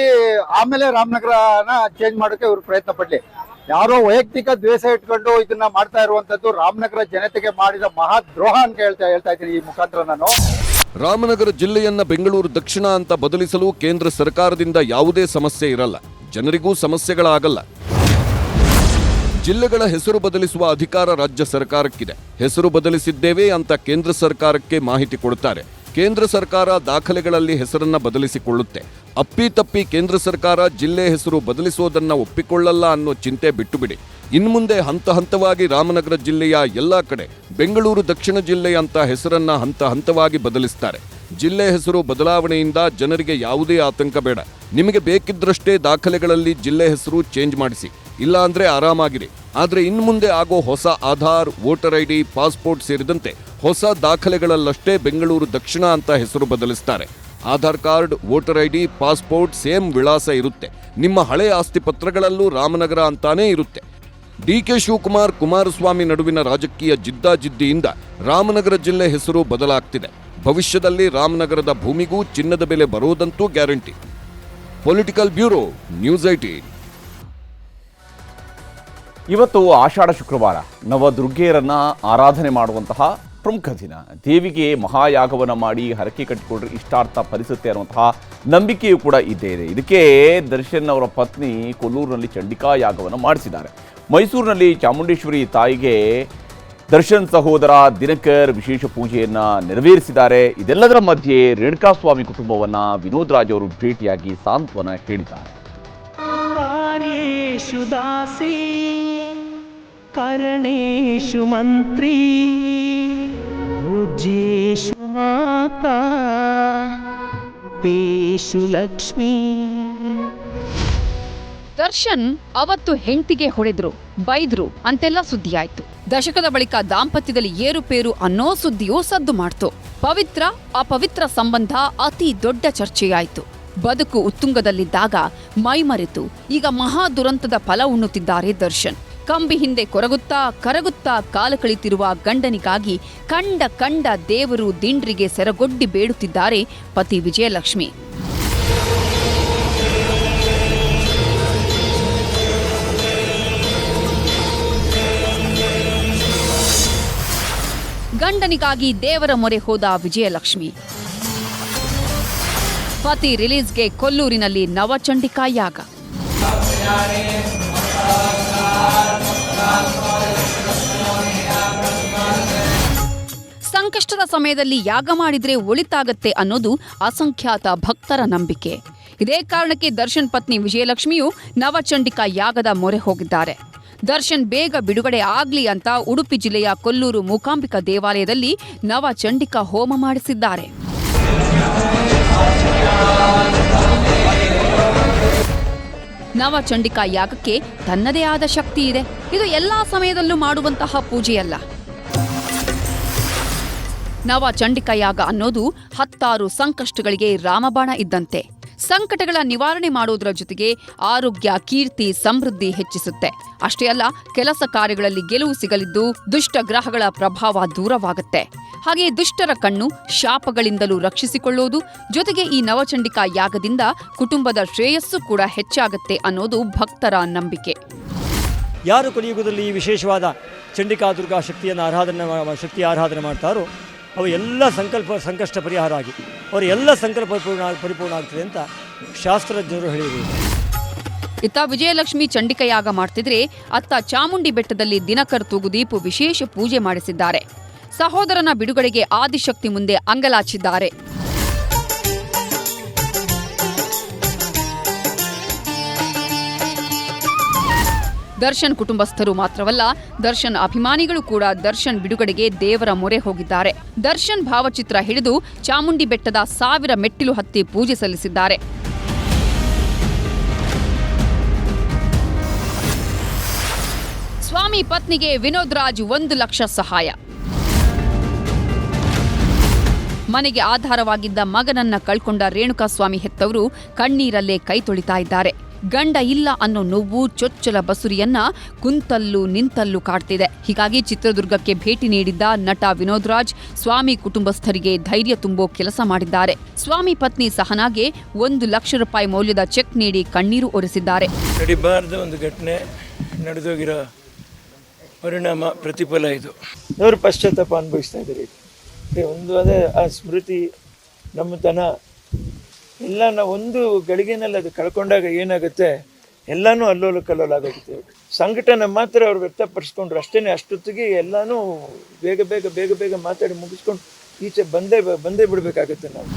ಆಮೇಲೆ ರಾಮನಗರನ ಚೇಂಜ್ ಮಾಡೋಕೆ ಇವರು ಪ್ರಯತ್ನ ಪಡ್ಲಿ. ಯಾರೋ ವೈಯಕ್ತಿಕ ದ್ವೇಷ ಇಟ್ಕೊಂಡು ಇದನ್ನ ಮಾಡ್ತಾ ಇರುವಂತದ್ದು ರಾಮನಗರ ಜನತೆಗೆ ಮಾಡಿದ ಮಹಾ ದ್ರೋಹ ಅಂತ ಹೇಳ್ತಾ ಇದ್ದೀನಿ ಈ ಮುಖಾಂತರ ನಾನು. ರಾಮನಗರ ಜಿಲ್ಲೆಯನ್ನ ಬೆಂಗಳೂರು ದಕ್ಷಿಣ ಅಂತ ಬದಲಿಸಲು ಕೇಂದ್ರ ಸರ್ಕಾರದಿಂದ ಯಾವುದೇ ಸಮಸ್ಯೆ ಇರಲ್ಲ, ಜನರಿಗೂ ಸಮಸ್ಯೆಗಳಾಗಲ್ಲ. ಜಿಲ್ಲೆಗಳ ಹೆಸರು ಬದಲಿಸುವ ಅಧಿಕಾರ ರಾಜ್ಯ ಸರ್ಕಾರಕ್ಕಿದೆ. ಹೆಸರು ಬದಲಿಸಿದ್ದೇವೆ ಅಂತ ಕೇಂದ್ರ ಸರ್ಕಾರಕ್ಕೆ ಮಾಹಿತಿ ಕೊಡುತ್ತಾರೆ. ಕೇಂದ್ರ ಸರ್ಕಾರ ದಾಖಲೆಗಳಲ್ಲಿ ಹೆಸರನ್ನ ಬದಲಿಸಿಕೊಳ್ಳುತ್ತೆ. ಅಪ್ಪಿತಪ್ಪಿ ಕೇಂದ್ರ ಸರ್ಕಾರ ಜಿಲ್ಲೆ ಹೆಸರು ಬದಲಿಸೋದನ್ನ ಒಪ್ಪಿಕೊಳ್ಳಲ್ಲ ಅನ್ನೋ ಚಿಂತೆ ಬಿಟ್ಟುಬಿಡಿ. ಇನ್ಮುಂದೆ ಹಂತ ಹಂತವಾಗಿ ರಾಮನಗರ ಜಿಲ್ಲೆಯ ಎಲ್ಲಾ ಕಡೆ ಬೆಂಗಳೂರು ದಕ್ಷಿಣ ಜಿಲ್ಲೆ ಅಂತ ಹೆಸರನ್ನ ಹಂತ ಹಂತವಾಗಿ ಬದಲಿಸ್ತಾರೆ. ಜಿಲ್ಲೆ ಹೆಸರು ಬದಲಾವಣೆಯಿಂದ ಜನರಿಗೆ ಯಾವುದೇ ಆತಂಕ ಬೇಡ. ನಿಮಗೆ ಬೇಕಿದ್ರಷ್ಟೇ ದಾಖಲೆಗಳಲ್ಲಿ ಜಿಲ್ಲೆ ಹೆಸರು ಚೇಂಜ್ ಮಾಡಿಸಿ, ಇಲ್ಲ ಅಂದ್ರೆ ಆರಾಮಾಗಿರಿ. ಆದ್ರೆ ಇನ್ಮುಂದೆ ಆಗೋ ಹೊಸ ಆಧಾರ್, ವೋಟರ್ ಐಡಿ, ಪಾಸ್ಪೋರ್ಟ್ ಸೇರಿದಂತೆ ಹೊಸ ದಾಖಲೆಗಳಲ್ಲಷ್ಟೇ ಬೆಂಗಳೂರು ದಕ್ಷಿಣ ಅಂತ ಹೆಸರು ಬದಲಿಸ್ತಾರೆ. Aadhaar card, voter ID, passport same ವಿಳಾಸ ಇರುತ್ತೆ. ನಿಮ್ಮ ಹಳೆ ಆಸ್ತಿ ಪತ್ರಗಳಲ್ಲೂ ರಾಮನಗರ ಅಂತಾನೇ ಇರುತ್ತೆ. ಡಿ.ಕೆ. ಶಿವಕುಮಾರ್ ಕುಮಾರಸ್ವಾಮಿ ನಡುವಿನ ರಾಜಕೀಯ ಜಿದ್ದಾಜಿದ್ದಿಯಿಂದ ರಾಮನಗರ ಜಿಲ್ಲೆ ಹೆಸರು ಬದಲಾಗ್ತಿದೆ. ಭವಿಷ್ಯದಲ್ಲಿ ರಾಮನಗರದ ಭೂಮಿಗೂ ಚಿನ್ನದ ಬೆಲೆ ಬರೋದಂತೂ ಗ್ಯಾರಂಟಿ. Political bureau, news 18. ಇವತ್ತು ಆಷಾಢ ಶುಕ್ರವಾರ, ನವದುರ್ಗೆಯರನ್ನ ಆರಾಧನೆ ಮಾಡುವಂತಹ ಪ್ರಮುಖ ದಿನ. ದೇವಿಗೆ ಮಹಾಯಾಗವನ್ನು ಮಾಡಿ ಹರಕೆ ಕಟ್ಟಿಕೊಂಡ್ರೆ ಇಷ್ಟಾರ್ಥ ಫಲಿಸುತ್ತೆ ಅನ್ನುವಂತಹ ನಂಬಿಕೆಯೂ ಕೂಡ ಇದ್ದೇ ಇದೆ. ಇದಕ್ಕೆ ದರ್ಶನ್ ಅವರ ಪತ್ನಿ ಕೊಲ್ಲೂರಿನಲ್ಲಿ ಚಂಡಿಕಾ ಯಾಗವನ್ನು ಮಾಡಿಸಿದ್ದಾರೆ. ಮೈಸೂರಿನಲ್ಲಿ ಚಾಮುಂಡೇಶ್ವರಿ ತಾಯಿಗೆ ದರ್ಶನ್ ಸಹೋದರ ದಿನಕರ್ ವಿಶೇಷ ಪೂಜೆಯನ್ನ ನೆರವೇರಿಸಿದ್ದಾರೆ. ಇದೆಲ್ಲದರ ಮಧ್ಯೆ ರೇಣುಕಾಸ್ವಾಮಿ ಕುಟುಂಬವನ್ನ ವಿನೋದ್ ರಾಜ್ ಅವರು ಭೇಟಿಯಾಗಿ ಸಾಂತ್ವನ ಹೇಳಿದ್ದಾರೆ. ಕಾರ್ಯೇಷು ದಾಸಿ ಕರಣೇಷು ಮಂತ್ರಿ ಭುಜೇಷು ಮಾತಾ ಪೇಷು ಲಕ್ಷ್ಮೀ. ದರ್ಶನ್ ಅವತ್ತು ಹೆಂಡತಿಗೆ ಹೊಡೆದ್ರು, ಬೈದ್ರು ಅಂತೆಲ್ಲ ಸುದ್ದಿಯಾಯ್ತು. ದಶಕದ ಬಳಿಕ ದಾಂಪತ್ಯದಲ್ಲಿ ಏರುಪೇರು ಅನ್ನೋ ಸುದ್ದಿಯೂ ಸದ್ದು ಮಾಡ್ತು. ಪವಿತ್ರ ಅಪವಿತ್ರ ಸಂಬಂಧ ಅತಿ ದೊಡ್ಡ ಚರ್ಚೆಯಾಯಿತು. ಬದುಕು ಉತ್ತುಂಗದಲ್ಲಿದ್ದಾಗ ಮೈಮರೆತು ಈಗ ಮಹಾ ದುರಂತದ ಫಲ ಉಣ್ಣುತ್ತಿದ್ದಾರೆ ದರ್ಶನ್. ಕಂಬಿ ಹಿಂದೆ ಕೊರಗುತ್ತಾ ಕರಗುತ್ತಾ ಕಾಲ ಕಳಿತಿರುವ ಗಂಡನಿಗಾಗಿ ಕಂಡ ದೇವರು ದಿಂಡ್ರಿಗೆ ಸೆರಗೊಡ್ಡಿ ಬೇಡುತ್ತಿದ್ದಾರೆ ಪತಿ ವಿಜಯಲಕ್ಷ್ಮಿ. ಗಂಡನಿಗಾಗಿ ದೇವರ ಮೊರೆ ಹೋದ ವಿಜಯಲಕ್ಷ್ಮಿ. ಪತಿ ರಿಲೀಸ್ಗೆ ಕೊಲ್ಲೂರಿನಲ್ಲಿ ನವಚಂಡಿಕಾ ಯಾಗ. ಸಂಕಷ್ಟದ ಸಮಯದಲ್ಲಿ ಯಾಗ ಮಾಡಿದ್ರೆ ಒಳಿತಾಗತ್ತೆ ಅನ್ನೋದು ಅಸಂಖ್ಯಾತ ಭಕ್ತರ ನಂಬಿಕೆ. ಇದೇ ಕಾರಣಕ್ಕೆ ದರ್ಶನ್ ಪತ್ನಿ ವಿಜಯಲಕ್ಷ್ಮಿಯು ನವಚಂಡಿಕಾ ಯಾಗದ ಮೊರೆ ಹೋಗಿದ್ದಾರೆ. ದರ್ಶನ್ ಬೇಗ ಬಿಡುಗಡೆ ಆಗ್ಲಿ ಅಂತ ಉಡುಪಿ ಜಿಲ್ಲೆಯ ಕೊಲ್ಲೂರು ಮೂಕಾಂಬಿಕಾ ದೇವಾಲಯದಲ್ಲಿ ನವಚಂಡಿಕಾ ಹೋಮ ಮಾಡಿಸಿದ್ದಾರೆ. ನವಚಂಡಿಕಾ ಯಾಗಕ್ಕೆ ತನ್ನದೇ ಆದ ಶಕ್ತಿ ಇದೆ. ಇದು ಎಲ್ಲಾ ಸಮಯದಲ್ಲೂ ಮಾಡುವಂತಹ ಪೂಜೆಯಲ್ಲ. ನವಚಂಡಿಕಾ ಯಾಗ ಅನ್ನೋದು 10 ಸಂಕಷ್ಟಗಳಿಗೆ ರಾಮಬಾಣ ಇದ್ದಂತೆ. ಸಂಕಟಗಳ ನಿವಾರಣೆ ಮಾಡೋದರ ಜೊತೆಗೆ ಆರೋಗ್ಯ, ಕೀರ್ತಿ, ಸಮೃದ್ಧಿ ಹೆಚ್ಚಿಸುತ್ತೆ. ಅಷ್ಟೇ ಅಲ್ಲ, ಕೆಲಸ ಕಾರ್ಯಗಳಲ್ಲಿ ಗೆಲುವು ಸಿಗಲಿದ್ದು ದುಷ್ಟ ಗ್ರಹಗಳ ಪ್ರಭಾವ ದೂರವಾಗುತ್ತೆ. ಹಾಗೆ ದುಷ್ಟರ ಕಣ್ಣು, ಶಾಪಗಳಿಂದಲೂ ರಕ್ಷಿಸಿಕೊಳ್ಳೋದು, ಜೊತೆಗೆ ಈ ನವಚಂಡಿಕಾ ಯಾಗದಿಂದ ಕುಟುಂಬದ ಶ್ರೇಯಸ್ಸು ಕೂಡ ಹೆಚ್ಚಾಗುತ್ತೆ ಅನ್ನೋದು ಭಕ್ತರ ನಂಬಿಕೆ. ಯಾರು ಕಲಿಯುಗದಲ್ಲಿ ಈ ವಿಶೇಷವಾದ ಚಂಡಿಕಾ ದುರ್ಗಾ ಶಕ್ತಿಯ ಆರಾಧನೆ ಮಾಡ್ತಾರೋ ಅವು ಎಲ್ಲ ಸಂಕಷ್ಟ ಪರಿಹಾರ ಆಗಿ ಅವರ ಎಲ್ಲ ಸಂಕಲ್ಪ ಪರಿಪೂರ್ಣ ಆಗ್ತದೆ ಅಂತ ಶಾಸ್ತ್ರಜ್ಞರು ಹೇಳಿದರು. ಇತ್ತ ವಿಜಯಲಕ್ಷ್ಮಿ ಚಂಡಿಕಯಾಗ ಮಾಡ್ತಿದ್ರೆ ಅತ್ತ ಚಾಮುಂಡಿ ಬೆಟ್ಟದಲ್ಲಿ ದಿನಕರ್ ತೂಗುದೀಪು ವಿಶೇಷ ಪೂಜೆ ಮಾಡಿಸಿದ್ದಾರೆ. ಸಹೋದರನ ಬಿಡುಗಡೆಗೆ ಆದಿಶಕ್ತಿ ಮುಂದೆ ಅಂಗಲಾಚಿದ್ದಾರೆ. ದರ್ಶನ್ ಕುಟುಂಬಸ್ಥರು ಮಾತ್ರವಲ್ಲ, ದರ್ಶನ್ ಅಭಿಮಾನಿಗಳು ಕೂಡ ದರ್ಶನ್ ಬಿಡುಗಡೆಗೆ ದೇವರ ಮೊರೆ ಹೋಗಿದ್ದಾರೆ. ದರ್ಶನ್ ಭಾವಚಿತ್ರ ಹಿಡಿದು ಚಾಮುಂಡಿ ಬೆಟ್ಟದ 1000 ಮೆಟ್ಟಿಲು ಹತ್ತಿ ಪೂಜೆ ಸಲ್ಲಿಸಿದ್ದಾರೆ. ಸ್ವಾಮಿ ಪತ್ನಿಗೆ ವಿನೋದ್ ರಾಜ್ 1 ಲಕ್ಷ ಸಹಾಯ. ಮನೆಗೆ ಆಧಾರವಾಗಿದ್ದ ಮಗನನ್ನ ಕಳ್ಕೊಂಡ ರೇಣುಕಾಸ್ವಾಮಿ ಹೆತ್ತವರು ಕಣ್ಣೀರಲ್ಲೇ ಕೈ ತೊಳಿತಾ ಇದ್ದಾರೆ. ಗಂಡ ಇಲ್ಲ ಅನ್ನೋ ನೋವು ಚೊಚ್ಚಲ ಬಸುರಿಯನ್ನ ಕುಂತಲ್ಲೂ ನಿಂತಲ್ಲೂ ಕಾಡ್ತಿದೆ. ಹೀಗಾಗಿ ಚಿತ್ರದುರ್ಗಕ್ಕೆ ಭೇಟಿ ನೀಡಿದ್ದ ನಟ ವಿನೋದ್ ರಾಜ್ ಸ್ವಾಮಿ ಕುಟುಂಬಸ್ಥರಿಗೆ ಧೈರ್ಯ ತುಂಬೋ ಕೆಲಸ ಮಾಡಿದ್ದಾರೆ. ಸ್ವಾಮಿ ಪತ್ನಿ ಸಹನಾಗೆ 1 ಲಕ್ಷ ರೂಪಾಯಿ ಮೌಲ್ಯದ ಚೆಕ್ ನೀಡಿ ಕಣ್ಣೀರು ಒರೆಸಿದ್ದಾರೆ. ನಡಿಬಾರ್ದು ಒಂದು ಘಟನೆ ನಡೆದೋಗಿರೋ ಪರಿಣಾಮ ಪ್ರತಿಫಲ ಇದು. ಅವರು ಪಶ್ಚಾತ್ತಾಪ ಅನುಭವಿಸ್ತಾ ಇದ್ದಾರೆ. ಒಂದು ಅದೇ ಆ ಸ್ಮೃತಿ, ನಮ್ಮತನ ಎಲ್ಲ ನಾವು ಒಂದು ಗಳಿಗೆನಲ್ಲಿ ಅದು ಕಳ್ಕೊಂಡಾಗ ಏನಾಗುತ್ತೆ, ಎಲ್ಲನೂ ಅಲ್ಲೋಲ ಕಲ್ಲೋಲಾಗುತ್ತೆ. ಸಂಘಟನೆ ಮಾತ್ರ ಅವ್ರು ವ್ಯಕ್ತಪಡಿಸ್ಕೊಂಡ್ರು ಅಷ್ಟೇ. ಅಷ್ಟೊತ್ತಿಗೆ ಎಲ್ಲನೂ ಬೇಗ ಮಾತಾಡಿ ಮುಗಿಸ್ಕೊಂಡು ಈಚೆ ಬಂದೇ ಬಿಡಬೇಕಾಗುತ್ತೆ ನಾವು.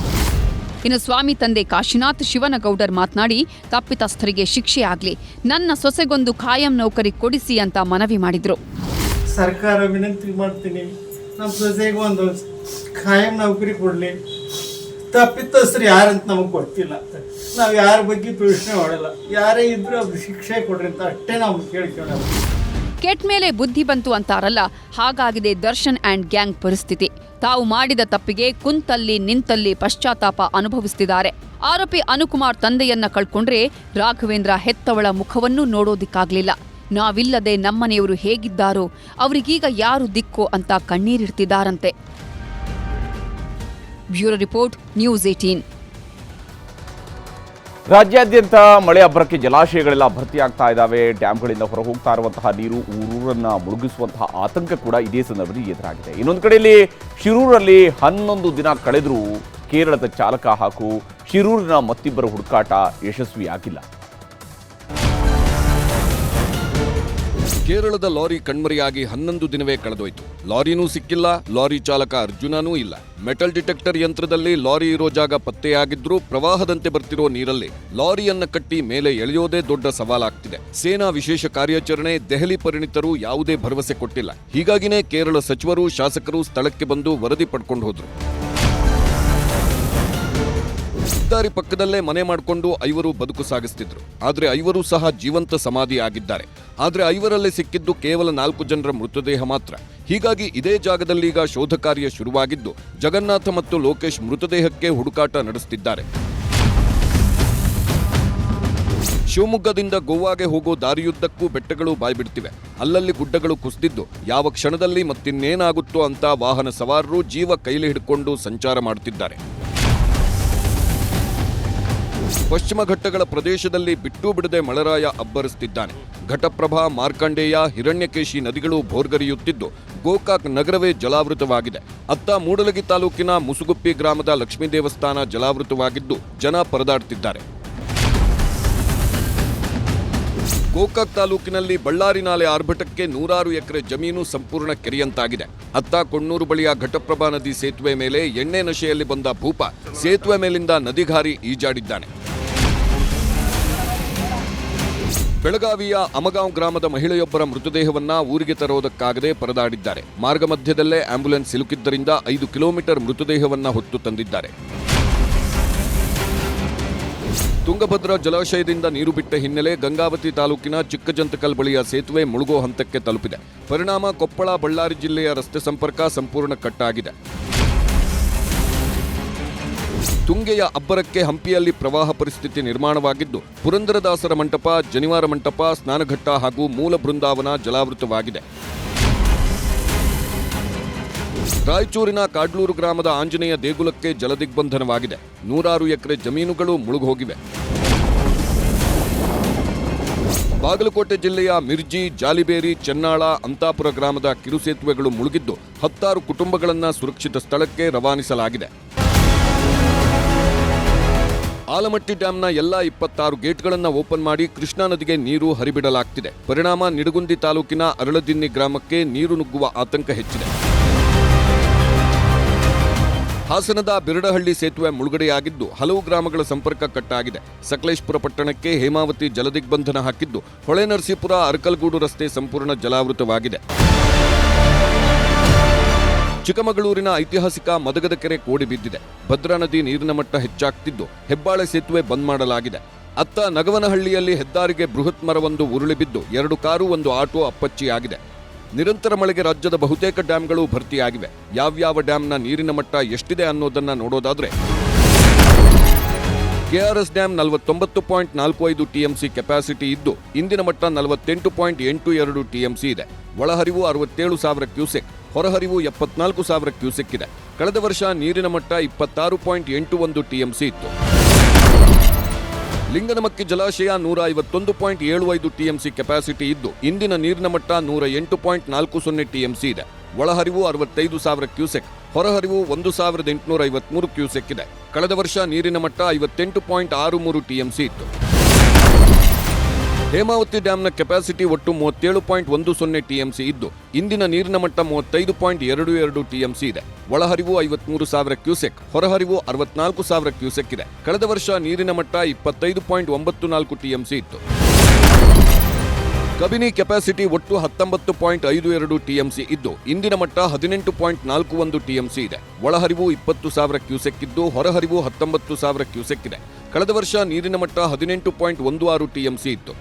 ಇನ್ನು ಸ್ವಾಮಿ ತಂದೆ ಕಾಶಿನಾಥ್ ಶಿವನಗೌಡರ್ ಮಾತನಾಡಿ, ತಪ್ಪಿತಸ್ಥರಿಗೆ ಶಿಕ್ಷೆ ಆಗ್ಲಿ, ನನ್ನ ಸೊಸೆಗೊಂದು ಖಾಯಂ ನೌಕರಿ ಕೊಡಿಸಿ ಅಂತ ಮನವಿ ಮಾಡಿದ್ರು. ಸರ್ಕಾರ ವಿನಂತಿ ಮಾಡ್ತೀನಿ, ನಮ್ಮ ಸೊಸೆಗೆ ಒಂದು ಖಾಯಂ ನೌಕರಿ ಕೊಡಲಿ. ತಪ್ಪಿತಸ್ಥರು ಯಾರಂತ ನಮಗೆ ಗೊತ್ತಿಲ್ಲ, ನಾವು ಯಾರ ಬಗ್ಗೆ ಪ್ರಶ್ನೆ ಮಾಡಲ್ಲ. ಯಾರೇ ಇದ್ರೂ ಅವ್ರಿಗೆ ಶಿಕ್ಷೆ ಕೊಡ್ರಿ ಅಂತ ಅಷ್ಟೇ ನಾವು ಕೇಳ್ಕೊಳ್ಳೋಣ. ಕೆಟ್ಟ ಮೇಲೆ ಬುದ್ಧಿ ಬಂತು ಅಂತಾರಲ್ಲ, ಹಾಗಾಗಿದೆ ದರ್ಶನ್ ಆ್ಯಂಡ್ ಗ್ಯಾಂಗ್ ಪರಿಸ್ಥಿತಿ. ತಾವು ಮಾಡಿದ ತಪ್ಪಿಗೆ ಕುಂತಲ್ಲಿ ನಿಂತಲ್ಲಿ ಪಶ್ಚಾತ್ತಾಪ ಅನುಭವಿಸುತ್ತಿದ್ದಾರೆ. ಆರೋಪಿ ಅನುಕುಮಾರ್ ತಂದೆಯನ್ನ ಕಳ್ಕೊಂಡ್ರೆ ರಾಘವೇಂದ್ರ ಹೆತ್ತವಳ ಮುಖವನ್ನೂ ನೋಡೋದಿಕ್ಕಾಗ್ಲಿಲ್ಲ. ನಾವಿಲ್ಲದೆ ನಮ್ಮನೆಯವರು ಹೇಗಿದ್ದಾರೋ, ಅವರಿಗೀಗ ಯಾರು ದಿಕ್ಕು ಅಂತ ಕಣ್ಣೀರಿಡ್ತಿದ್ದಾರಂತೆ. Bureau report, news 18. ರಾಜ್ಯಾದ್ಯಂತ ಮಳೆ ಅಬ್ಬರಕ್ಕೆ ಜಲಾಶಯಗಳೆಲ್ಲ ಭರ್ತಿಯಾಗ್ತಾ ಇದ್ದಾವೆ. ಡ್ಯಾಂಗಳಿಂದ ಹೊರ ಹೋಗ್ತಾ ಇರುವಂತಹ ನೀರು ಊರೂರನ್ನ ಮುಳುಗಿಸುವಂತಹ ಆತಂಕ ಕೂಡ ಇದೇ ಸಂದರ್ಭದಲ್ಲಿ ಎದುರಾಗಿದೆ. ಇನ್ನೊಂದು ಕಡೆಯಲ್ಲಿ ಶಿರೂರಲ್ಲಿ 11 ದಿನ ಕಳೆದರೂ ಕೇರಳದ ಚಾಲಕ ಹಾಗೂ ಶಿರೂರಿನ ಮತ್ತಿಬ್ಬರ ಹುಡುಕಾಟ ಯಶಸ್ವಿಯಾಗಿಲ್ಲ. ಕೇರಳದ ಲಾರಿ ಕಣ್ಮರೆಯಾಗಿ 11 ದಿನವೇ ಕಳೆದೋಯ್ತು. ಲಾರಿನೂ ಸಿಕ್ಕಿಲ್ಲ, ಲಾರಿ ಚಾಲಕ ಅರ್ಜುನನೂ ಇಲ್ಲ. ಮೆಟಲ್ ಡಿಟೆಕ್ಟರ್ ಯಂತ್ರದಲ್ಲಿ ಲಾರಿ ಇರೋ ಜಾಗ ಪತ್ತೆಯಾಗಿದ್ರೂ ಪ್ರವಾಹದಂತೆ ಬರ್ತಿರೋ ನೀರಲ್ಲಿ ಲಾರಿಯನ್ನ ಕಟ್ಟಿ ಮೇಲೆ ಎಳೆಯೋದೇ ದೊಡ್ಡ ಸವಾಲಾಗ್ತಿದೆ. ಸೇನಾ ವಿಶೇಷ ಕಾರ್ಯಾಚರಣೆ, ದೆಹಲಿ ಪರಿಣಿತರು ಯಾವುದೇ ಭರವಸೆ ಕೊಟ್ಟಿಲ್ಲ. ಹೀಗಾಗಿನೇ ಕೇರಳ ಸಚಿವರು, ಶಾಸಕರು ಸ್ಥಳಕ್ಕೆ ಬಂದು ವರದಿ ಪಡ್ಕೊಂಡು ಹೋದ್ರು. ಹೆದ್ದಾರಿ ಪಕ್ಕದಲ್ಲೇ ಮನೆ ಮಾಡಿಕೊಂಡು 5 ಬದುಕು ಸಾಗಿಸ್ತಿದ್ರು. ಆದ್ರೆ 5 ಸಹ ಜೀವಂತ ಸಮಾಧಿ ಆಗಿದ್ದಾರೆ. ಆದ್ರೆ 5ರಲ್ಲಿ ಸಿಕ್ಕಿದ್ದು ಕೇವಲ 4 ಜನರ ಮೃತದೇಹ ಮಾತ್ರ. ಹೀಗಾಗಿ ಇದೇ ಜಾಗದಲ್ಲೀಗ ಶೋಧ ಕಾರ್ಯ ಶುರುವಾಗಿದ್ದು, ಜಗನ್ನಾಥ ಮತ್ತು ಲೋಕೇಶ್ ಮೃತದೇಹಕ್ಕೆ ಹುಡುಕಾಟ ನಡೆಸುತ್ತಿದ್ದಾರೆ. ಶಿವಮೊಗ್ಗದಿಂದ ಗೋವಾಗೆ ಹೋಗೋ ದಾರಿಯುದ್ದಕ್ಕೂ ಬೆಟ್ಟಗಳು ಬಾಯ್ಬಿಡ್ತಿವೆ. ಅಲ್ಲಲ್ಲಿ ಗುಡ್ಡಗಳು ಕುಸಿದಿದ್ದು ಯಾವ ಕ್ಷಣದಲ್ಲಿ ಮತ್ತಿನ್ನೇನಾಗುತ್ತೋ ಅಂತ ವಾಹನ ಸವಾರರು ಜೀವ ಕೈಲಿ ಹಿಡ್ಕೊಂಡು ಸಂಚಾರ ಮಾಡುತ್ತಿದ್ದಾರೆ. ಪಶ್ಚಿಮ ಘಟ್ಟಗಳ ಪ್ರದೇಶದಲ್ಲಿ ಬಿಟ್ಟು ಬಿಡದೆ ಮಳೆರಾಯ ಅಬ್ಬರಿಸುತ್ತಿದ್ದಾನೆ. ಘಟಪ್ರಭಾ, ಮಾರ್ಕಂಡೇಯ, ಹಿರಣ್ಯಕೇಶಿ ನದಿಗಳು ಭೋರ್ಗರೆಯುತ್ತಿದ್ದು ಗೋಕಾಕ್ ನಗರವೇ ಜಲಾವೃತವಾಗಿದೆ. ಅತ್ತ ಮೂಡಲಗಿ ತಾಲೂಕಿನ ಮುಸುಗುಪ್ಪಿ ಗ್ರಾಮದ ಲಕ್ಷ್ಮೀ ದೇವಸ್ಥಾನ ಜಲಾವೃತವಾಗಿದ್ದು ಜನ ಪರದಾಡ್ತಿದ್ದಾರೆ. ಗೋಕಾಕ್ ತಾಲೂಕಿನಲ್ಲಿ ಬಳ್ಳಾರಿ ನಾಲೆ ಆರ್ಭಟಕ್ಕೆ 100 ಎಕರೆ ಜಮೀನು ಸಂಪೂರ್ಣ ಕೆರೆಯಂತಾಗಿದೆ. ಅತ್ತ ಕೊಣ್ಣೂರು ಬಳಿಯ ಘಟಪ್ರಭಾ ನದಿ ಸೇತುವೆ ಮೇಲೆ ಎಣ್ಣೆ ನಶೆಯಲ್ಲಿ ಬಂದ ಭೂಪ ಸೇತುವೆ ಮೇಲಿಂದ ನದಿಗಾರಿ ಈಜಾಡಿದ್ದಾನೆ. ಬೆಳಗಾವಿಯ ಅಮಗಾಂವ್ ಗ್ರಾಮದ ಮಹಿಳೆಯೊಬ್ಬರ ಮೃತದೇಹವನ್ನ ಊರಿಗೆ ತರೋದಕ್ಕಾಗದೆ ಪರದಾಡಿದ್ದಾರೆ. ಮಾರ್ಗ ಮಧ್ಯದಲ್ಲೇ ಆಂಬ್ಯುಲೆನ್ಸ್ ಸಿಲುಕಿದ್ದರಿಂದ 5 ಕಿಲೋಮೀಟರ್ ಮೃತದೇಹವನ್ನ ಹೊತ್ತು ತಂದಿದ್ದಾರೆ. ತುಂಗಭದ್ರಾ ಜಲಾಶಯದಿಂದ ನೀರು ಬಿಟ್ಟ ಹಿನ್ನೆಲೆ ಗಂಗಾವತಿ ತಾಲೂಕಿನ ಚಿಕ್ಕಜಂತಕಲ್ ಬಳಿಯ ಸೇತುವೆ ಮುಳುಗೋ ಹಂತಕ್ಕೆ ತಲುಪಿದೆ. ಪರಿಣಾಮ ಕೊಪ್ಪಳ ಬಳ್ಳಾರಿ ಜಿಲ್ಲೆಯ ರಸ್ತೆ ಸಂಪರ್ಕ ಸಂಪೂರ್ಣ ಕಟ್ಟಾಗಿದೆ. ತುಂಗೆಯ ಅಬ್ಬರಕ್ಕೆ ಹಂಪಿಯಲ್ಲಿ ಪ್ರವಾಹ ಪರಿಸ್ಥಿತಿ ನಿರ್ಮಾಣವಾಗಿದ್ದು ಪುರಂದರದಾಸರ ಮಂಟಪ, ಜನಿವಾರ ಮಂಟಪ, ಸ್ನಾನಘಟ್ಟ ಹಾಗೂ ಮೂಲ ಬೃಂದಾವನ ಜಲಾವೃತವಾಗಿದೆ. ರಾಯಚೂರಿನ ಕಾಡ್ಲೂರು ಗ್ರಾಮದ ಆಂಜನೇಯ ದೇಗುಲಕ್ಕೆ ಜಲದಿಗ್ಬಂಧನವಾಗಿದೆ. 100 ಎಕರೆ ಜಮೀನುಗಳು ಮುಳುಗೋಗಿವೆ. ಬಾಗಲಕೋಟೆ ಜಿಲ್ಲೆಯ ಮಿರ್ಜಿ, ಜಾಲಿಬೇರಿ, ಚೆನ್ನಾಳ, ಅಂತಾಪುರ ಗ್ರಾಮದ ಕಿರುಸೇತುವೆಗಳು ಮುಳುಗಿದ್ದು 10 ಕುಟುಂಬಗಳನ್ನು ಸುರಕ್ಷಿತ ಸ್ಥಳಕ್ಕೆ ರವಾನಿಸಲಾಗಿದೆ. ಆಲಮಟ್ಟಿ ಡ್ಯಾಂನ ಎಲ್ಲಾ 26 ಗೇಟ್ಗಳನ್ನು ಓಪನ್ ಮಾಡಿ ಕೃಷ್ಣಾ ನದಿಗೆ ನೀರು ಹರಿಬಿಡಲಾಗ್ತಿದೆ. ಪರಿಣಾಮ ನಿಡಗುಂದಿ ತಾಲೂಕಿನ ಅರಳದಿನ್ನಿ ಗ್ರಾಮಕ್ಕೆ ನೀರು ನುಗ್ಗುವ ಆತಂಕ ಹೆಚ್ಚಿದೆ. ಹಾಸನದ ಬಿರಡಹಳ್ಳಿ ಸೇತುವೆ ಮುಳುಗಡೆಯಾಗಿದ್ದು ಹಲವು ಗ್ರಾಮಗಳ ಸಂಪರ್ಕ ಕಟ್ಟಾಗಿದೆ. ಸಕಲೇಶಪುರ ಪಟ್ಟಣಕ್ಕೆ ಹೇಮಾವತಿ ಜಲದಿಗ್ಬಂಧನ ಹಾಕಿದ್ದು ಹೊಳೆನರಸೀಪುರ, ಅರಕಲಗೂಡು ರಸ್ತೆ ಸಂಪೂರ್ಣ ಜಲಾವೃತವಾಗಿದೆ. ಚಿಕ್ಕಮಗಳೂರಿನ ಐತಿಹಾಸಿಕ ಮದಗದ ಕೆರೆ ಕೋಡಿ ಬಿದ್ದಿದೆ. ಭದ್ರಾ ನದಿ ನೀರಿನ ಮಟ್ಟ ಹೆಚ್ಚಾಗ್ತಿದ್ದು ಹೆಬ್ಬಾಳೆ ಸೇತುವೆ ಬಂದ್ ಮಾಡಲಾಗಿದೆ. ಅತ್ತ ನಗವನಹಳ್ಳಿಯಲ್ಲಿ ಹೆದ್ದಾರಿಗೆ ಬೃಹತ್ ಮರವೊಂದು ಉರುಳಿ ಬಿದ್ದು 2 ಕಾರು, 1 ಆಟೋ ಅಪ್ಪಚ್ಚಿಯಾಗಿದೆ. ನಿರಂತರ ಮಳೆಗೆ ರಾಜ್ಯದ ಬಹುತೇಕ ಡ್ಯಾಂಗಳು ಭರ್ತಿಯಾಗಿವೆ. ಯಾವ್ಯಾವ ಡ್ಯಾಂನ ನೀರಿನ ಮಟ್ಟ ಎಷ್ಟಿದೆ ಅನ್ನೋದನ್ನ ನೋಡೋದಾದ್ರೆ ಕೆಆರ್ಎಸ್ ಡ್ಯಾಂ 49.45 ಟಿಎಂಸಿ ಕೆಪಾಸಿಟಿ ಇದ್ದು ಇಂದಿನ ಮಟ್ಟ 48.82 ಟಿಎಂಸಿ ಇದೆ. ಒಳಹರಿವು 67,000 ಕ್ಯೂಸೆಕ್, ಹೊರಹರಿವು 74,000 ಕ್ಯೂಸೆಕ್ ಇದೆ. ಕಳೆದ ವರ್ಷ ನೀರಿನ ಮಟ್ಟ 26.81 ಟಿಎಂಸಿ ಇತ್ತು. ಲಿಂಗನಮಕ್ಕಿ ಜಲಾಶಯ 151.75 ಟಿಎಂಸಿ ಕೆಪಾಸಿಟಿ ಇದ್ದು ಇಂದಿನ ನೀರಿನ ಮಟ್ಟ 108.40 ಟಿಎಂಸಿ ಇದೆ. ಒಳಹರಿವು 65,000 ಕ್ಯೂಸೆಕ್, ಹೊರಹರಿವು 1,853 ಕ್ಯೂಸೆಕ್ ಇದೆ. ಕಳೆದ ವರ್ಷ ನೀರಿನ ಮಟ್ಟ 58.63 ಟಿಎಂಸಿ ಇತ್ತು. ಹೇಮಾವತಿ ಡ್ಯಾಂನ ಕೆಪಾಸಿಟಿ ಒಟ್ಟು 37.10 ಟಿಎಂಸಿ ಇದ್ದು ಇಂದಿನ ನೀರಿನ ಮಟ್ಟ 35.22 ಟಿಎಂಸಿ ಇದೆ. ಒಳಹರಿವು 53,000 ಕ್ಯೂಸೆಕ್, ಹೊರಹರಿವು 64,000 ಕ್ಯೂಸೆಕ್ ಇದೆ. ಕಳೆದ ವರ್ಷ ನೀರಿನ ಮಟ್ಟ 25.94 ಟಿಎಂಸಿ ಇತ್ತು. ಕಬಿನಿ ಕೆಪಾಸಿಟಿ ಒಟ್ಟು 19.52 ಟಿಎಂಸಿ ಇದ್ದು ಇಂದಿನ ಮಟ್ಟ 18.41 ಟಿಎಂಸಿ ಇದೆ. ಒಳಹರಿವು 20,000 ಕ್ಯೂಸೆಕ್ ಇದ್ದು ಹೊರಹರಿವು 19,000 ಕ್ಯೂಸೆಕ್ ಇದೆ. ಕಳೆದ ವರ್ಷ ನೀರಿನ ಮಟ್ಟ 18.16 ಟಿಎಂಸಿ ಇತ್ತು.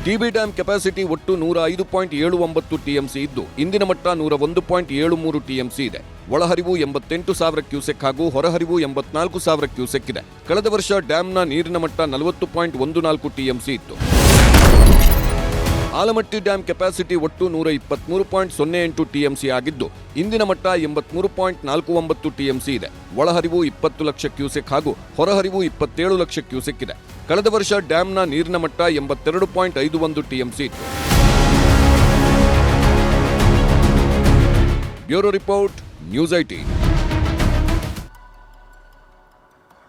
ಟಿಬಿ ಡ್ಯಾಂ ಕೆಪಾಸಿಟಿ ಒಟ್ಟು 105.79 ಟಿಎಂಸಿ ಇದ್ದು ಇಂದಿನ ಮಟ್ಟ 101.73 ಟಿಎಂಸಿ ಇದೆ. ಒಳಹರಿವು 88,000 ಕ್ಯೂಸೆಕ್ ಹಾಗೂ ಹೊರಹರಿವು 84,000 ಕ್ಯೂಸೆಕ್ ಇದೆ. ಕಳೆದ ವರ್ಷ ಡ್ಯಾಂನ ನೀರಿನ ಮಟ್ಟ 40.14 ಟಿಎಂಸಿ ಇತ್ತು. ಆಲಮಟ್ಟಿ ಡ್ಯಾಂ ಕೆಪಾಸಿಟಿ ಒಟ್ಟು 123.08 ಟಿಎಂಸಿ ಆಗಿದ್ದು ಇಂದಿನ ಮಟ್ಟ 83.49 ಟಿಎಂಸಿ ಇದೆ. ಒಳಹರಿವು 20 ಲಕ್ಷ ಕ್ಯೂಸೆಕ್ ಹಾಗೂ ಹೊರಹರಿವು 27 ಲಕ್ಷ ಕ್ಯೂಸೆಕ್ ಇದೆ. ಕಳೆದ ವರ್ಷ ಡ್ಯಾಂನ ನೀರಿನ ಮಟ್ಟ 82.51 ಟಿಎಂಸಿ ಇತ್ತು. Bureau report, news 18.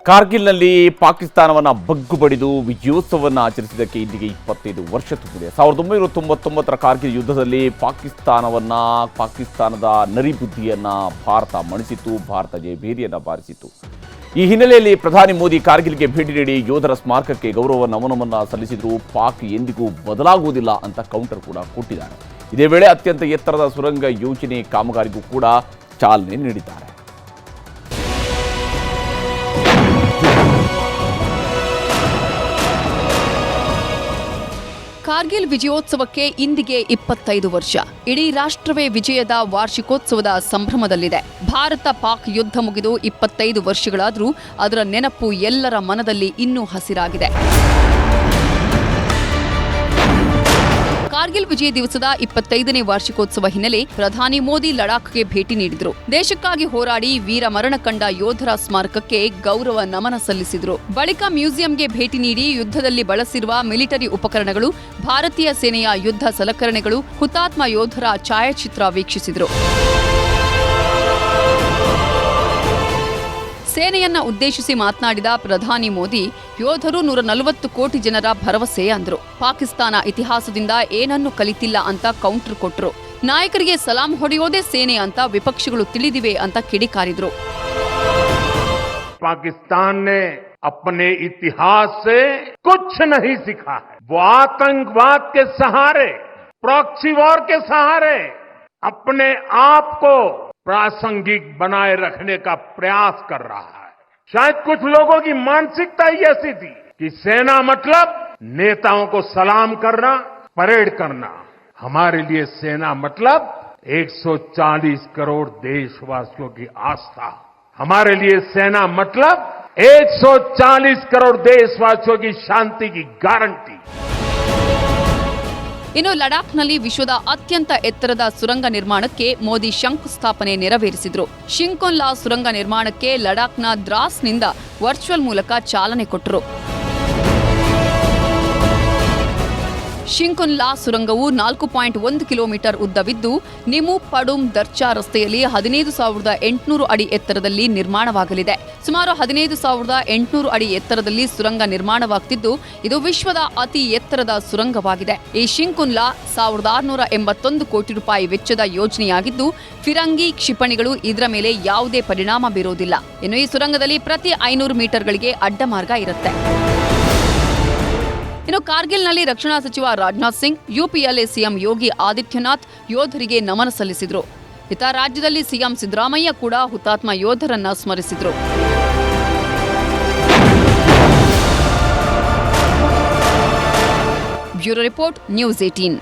ಕಾರ್ಗಿಲ್ನಲ್ಲಿ ಪಾಕಿಸ್ತಾನವನ್ನು ಬಗ್ಗು ಬಡಿದು ವಿಜಯೋತ್ಸವವನ್ನು ಆಚರಿಸಿದ್ದಕ್ಕೆ ಇಂದಿಗೆ 25 ವರ್ಷ ತುಂಬಿದೆ. 1999ರ ಕಾರ್ಗಿಲ್ ಯುದ್ಧದಲ್ಲಿ ಪಾಕಿಸ್ತಾನದ ನರಿಬುದ್ಧಿಯನ್ನು ಭಾರತ ಮಣಿಸಿತು, ಭಾರತ ಜಯಭೇರಿಯನ್ನು ಬಾರಿಸಿತು. ಈ ಹಿನ್ನೆಲೆಯಲ್ಲಿ ಪ್ರಧಾನಿ ಮೋದಿ ಕಾರ್ಗಿಲ್ಗೆ ಭೇಟಿ ನೀಡಿ ಯೋಧರ ಸ್ಮಾರಕಕ್ಕೆ ಗೌರವ ನಮನವನ್ನು ಸಲ್ಲಿಸಿದ್ರು. ಪಾಕ್ ಎಂದಿಗೂ ಬದಲಾಗುವುದಿಲ್ಲ ಅಂತ ಕೌಂಟರ್ ಕೂಡ ಕೊಟ್ಟಿದ್ದಾರೆ. ಇದೇ ವೇಳೆ ಅತ್ಯಂತ ಎತ್ತರದ ಸುರಂಗ ಯೋಜನೆ ಕಾಮಗಾರಿಗೂ ಕೂಡ ಚಾಲನೆ ನೀಡಿದ್ದಾರೆ. ಕಾರ್ಗಿಲ್ ವಿಜಯೋತ್ಸವಕ್ಕೆ ಇಂದಿಗೆ 25 ವರ್ಷ. ಇಡೀ ರಾಷ್ಟ್ರವೇ ವಿಜಯದ ವಾರ್ಷಿಕೋತ್ಸವದ ಸಂಭ್ರಮದಲ್ಲಿದೆ. ಭಾರತ ಪಾಕ್ ಯುದ್ಧ ಮುಗಿದು 25 ವರ್ಷಗಳಾದರೂ ಅದರ ನೆನಪು ಎಲ್ಲರ ಮನದಲ್ಲಿ ಇನ್ನೂ ಹಸಿರಾಗಿದೆ. ಕಾರ್ಗಿಲ್ ವಿಜಯ ದಿವಸದ 25ನೇ ವಾರ್ಷಿಕೋತ್ಸವ ಹಿನ್ನೆಲೆ ಪ್ರಧಾನಿ ಮೋದಿ ಲಡಾಖ್ಗೆ ಭೇಟಿ ನೀಡಿದ್ರು. ದೇಶಕ್ಕಾಗಿ ಹೋರಾಡಿ ವೀರ ಮರಣ ಕಂಡ ಯೋಧರ ಸ್ಮಾರಕಕ್ಕೆ ಗೌರವ ನಮನ ಸಲ್ಲಿಸಿದ್ರು. ಬಳಿಕ ಮ್ಯೂಸಿಯಂಗೆ ಭೇಟಿ ನೀಡಿ ಯುದ್ಧದಲ್ಲಿ ಬಳಸಿರುವ ಮಿಲಿಟರಿ ಉಪಕರಣಗಳು, ಭಾರತೀಯ ಸೇನೆಯ ಯುದ್ಧ ಸಲಕರಣೆಗಳು, ಹುತಾತ್ಮ ಯೋಧರ ಛಾಯಾಚಿತ್ರ ವೀಕ್ಷಿಸಿದ್ರು. ಸೇನೆಯನ್ನ ಉದ್ದೇಶಿಸಿ ಮಾತನಾಡಿದ ಪ್ರಧಾನಿ ಮೋದಿ, ಯೋಧರು 140 ಕೋಟಿ ಜನರ ಭರವಸೆ ಅಂದ್ರು. ಪಾಕಿಸ್ತಾನ ಇತಿಹಾಸದಿಂದ ಏನನ್ನು ಕಲಿತಿಲ್ಲ ಅಂತ ಕೌಂಟರ್ ಕೊಟ್ರು. ನಾಯಕರಿಗೆ ಸಲಾಂ ಹೊಡೆಯೋದೇ ಸೇನೆ ಅಂತ ವಿಪಕ್ಷಗಳು ತಿಳಿದಿವೆ ಅಂತ ಕಿಡಿಕಾರಿದ್ರು. पाकिस्तान ने अपने इतिहास से कुछ नहीं सीखा है। वो आतंकवाद के सहारे, प्रॉक्सी वॉर के सहारे अपने आप को प्रासंगिक बनाए रखने का प्रयास कर रहा है। शायद कुछ लोगों की मानसिकता ही ऐसी थी कि सेना मतलब नेताओं को सलाम करना, परेड करना। हमारे लिए सेना मतलब 140 करोड़ देशवासियों की आस्था, हमारे लिए सेना मतलब 140 करोड़ देशवासियों की शांति की गारंटी। ಇನ್ನು ಲಡಾಖ್ನಲ್ಲಿ ವಿಶ್ವದ ಅತ್ಯಂತ ಎತ್ತರದ ಸುರಂಗ ನಿರ್ಮಾಣಕ್ಕೆ ಮೋದಿ ಶಂಕುಸ್ಥಾಪನೆ ನೆರವೇರಿಸಿದ್ರು. ಶಿಂಕೊನ್ಲಾ ಸುರಂಗ ನಿರ್ಮಾಣಕ್ಕೆ ಲಡಾಖ್ನ ದ್ರಾಸ್ನಿಂದ ವರ್ಚುವಲ್ ಮೂಲಕ ಚಾಲನೆ ಕೊಟ್ಟರು. ಶಿಂಕೊನ್ಲಾ ಸುರಂಗವು 4.1 ಕಿಲೋಮೀಟರ್ ಉದ್ದವಿದ್ದು ನಿಮು ಪಡುಮ್ ದರ್ಚಾ ರಸ್ತೆಯಲ್ಲಿ 15,800 ಅಡಿ ಎತ್ತರದಲ್ಲಿ ನಿರ್ಮಾಣವಾಗಲಿದೆ. ಸುಮಾರು 15,800 ಅಡಿ ಎತ್ತರದಲ್ಲಿ ಸುರಂಗ ನಿರ್ಮಾಣವಾಗುತ್ತಿದ್ದು ಇದು ವಿಶ್ವದ ಅತಿ ಎತ್ತರದ ಸುರಂಗವಾಗಿದೆ. ಈ ಶಿಂಕೊನ್ಲಾ 1,681 ಕೋಟಿ ರೂಪಾಯಿ ವೆಚ್ಚದ ಯೋಜನೆಯಾಗಿದ್ದು ಫಿರಂಗಿ ಕ್ಷಿಪಣಿಗಳು ಇದರ ಮೇಲೆ ಯಾವುದೇ ಪರಿಣಾಮ ಬೀರುವುದಿಲ್ಲ. ಇನ್ನು ಈ ಸುರಂಗದಲ್ಲಿ ಪ್ರತಿ 500 ಮೀಟರ್ಗಳಿಗೆ ಅಡ್ಡಮಾರ್ಗ ಇರುತ್ತೆ. ಇನ್ನು ಕಾರ್ಗಿಲ್ನಲ್ಲಿ ರಕ್ಷಣಾ ಸಚಿವ ರಾಜನಾಥ್ ಸಿಂಗ್, ಯುಪಿಯಲ್ಲಿ ಸಿಎಂ ಯೋಗಿ ಆದಿತ್ಯನಾಥ್ ಯೋಧರಿಗೆ ನಮನ ಸಲ್ಲಿಸಿದರು. ಇತ್ತ ರಾಜ್ಯದಲ್ಲಿ ಸಿಎಂ ಸಿದ್ದರಾಮಯ್ಯ ಕೂಡ ಹುತಾತ್ಮ ಯೋಧರನ್ನ ಸ್ಮರಿಸಿದರು. Bureau report, news 18.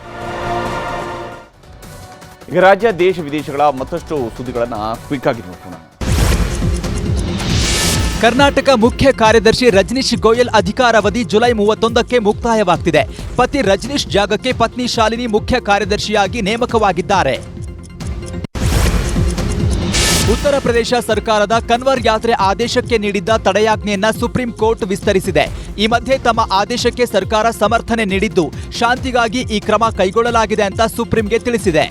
ಈಗ ರಾಜ್ಯ ದೇಶ ವಿದೇಶಗಳ ಮತ್ತಷ್ಟು ಸುದ್ದಿಗಳನ್ನು ಕ್ವಿಕ್ ಆಗಿ ನೋಡೋಣ. ಕರ್ನಾಟಕ ಮುಖ್ಯ ಕಾರ್ಯದರ್ಶಿ ರಜನೀಶ್ ಗೋಯಲ್ ಅಧಿಕಾರಾವಧಿ ಜುಲೈ 31ಕ್ಕೆ ಮುಕ್ತಾಯವಾಗ್ತಿದೆ. ಪತಿ ರಜನೀಶ್ ಜಾಗಕ್ಕೆ ಪತ್ನಿ ಶಾಲಿನಿ ಮುಖ್ಯ ಕಾರ್ಯದರ್ಶಿಯಾಗಿ ನೇಮಕವಾಗಿದ್ದಾರೆ. ಉತ್ತರ ಪ್ರದೇಶ ಸರ್ಕಾರದ ಕನ್ವರ್ ಯಾತ್ರೆ ಆದೇಶಕ್ಕೆ ನೀಡಿದ್ದ ತಡೆಯಾಜ್ಞೆಯನ್ನ ಸುಪ್ರೀಂ ಕೋರ್ಟ್ ವಿಸ್ತರಿಸಿದೆ. ಈ ಮಧ್ಯೆ ತಮ್ಮ ಆದೇಶಕ್ಕೆ ಸರ್ಕಾರ ಸಮರ್ಥನೆ ನೀಡಿದ್ದು ಶಾಂತಿಗಾಗಿ ಈ ಕ್ರಮ ಕೈಗೊಳ್ಳಲಾಗಿದೆ ಅಂತ ಸುಪ್ರೀಂಗೆ ತಿಳಿಸಿದೆ.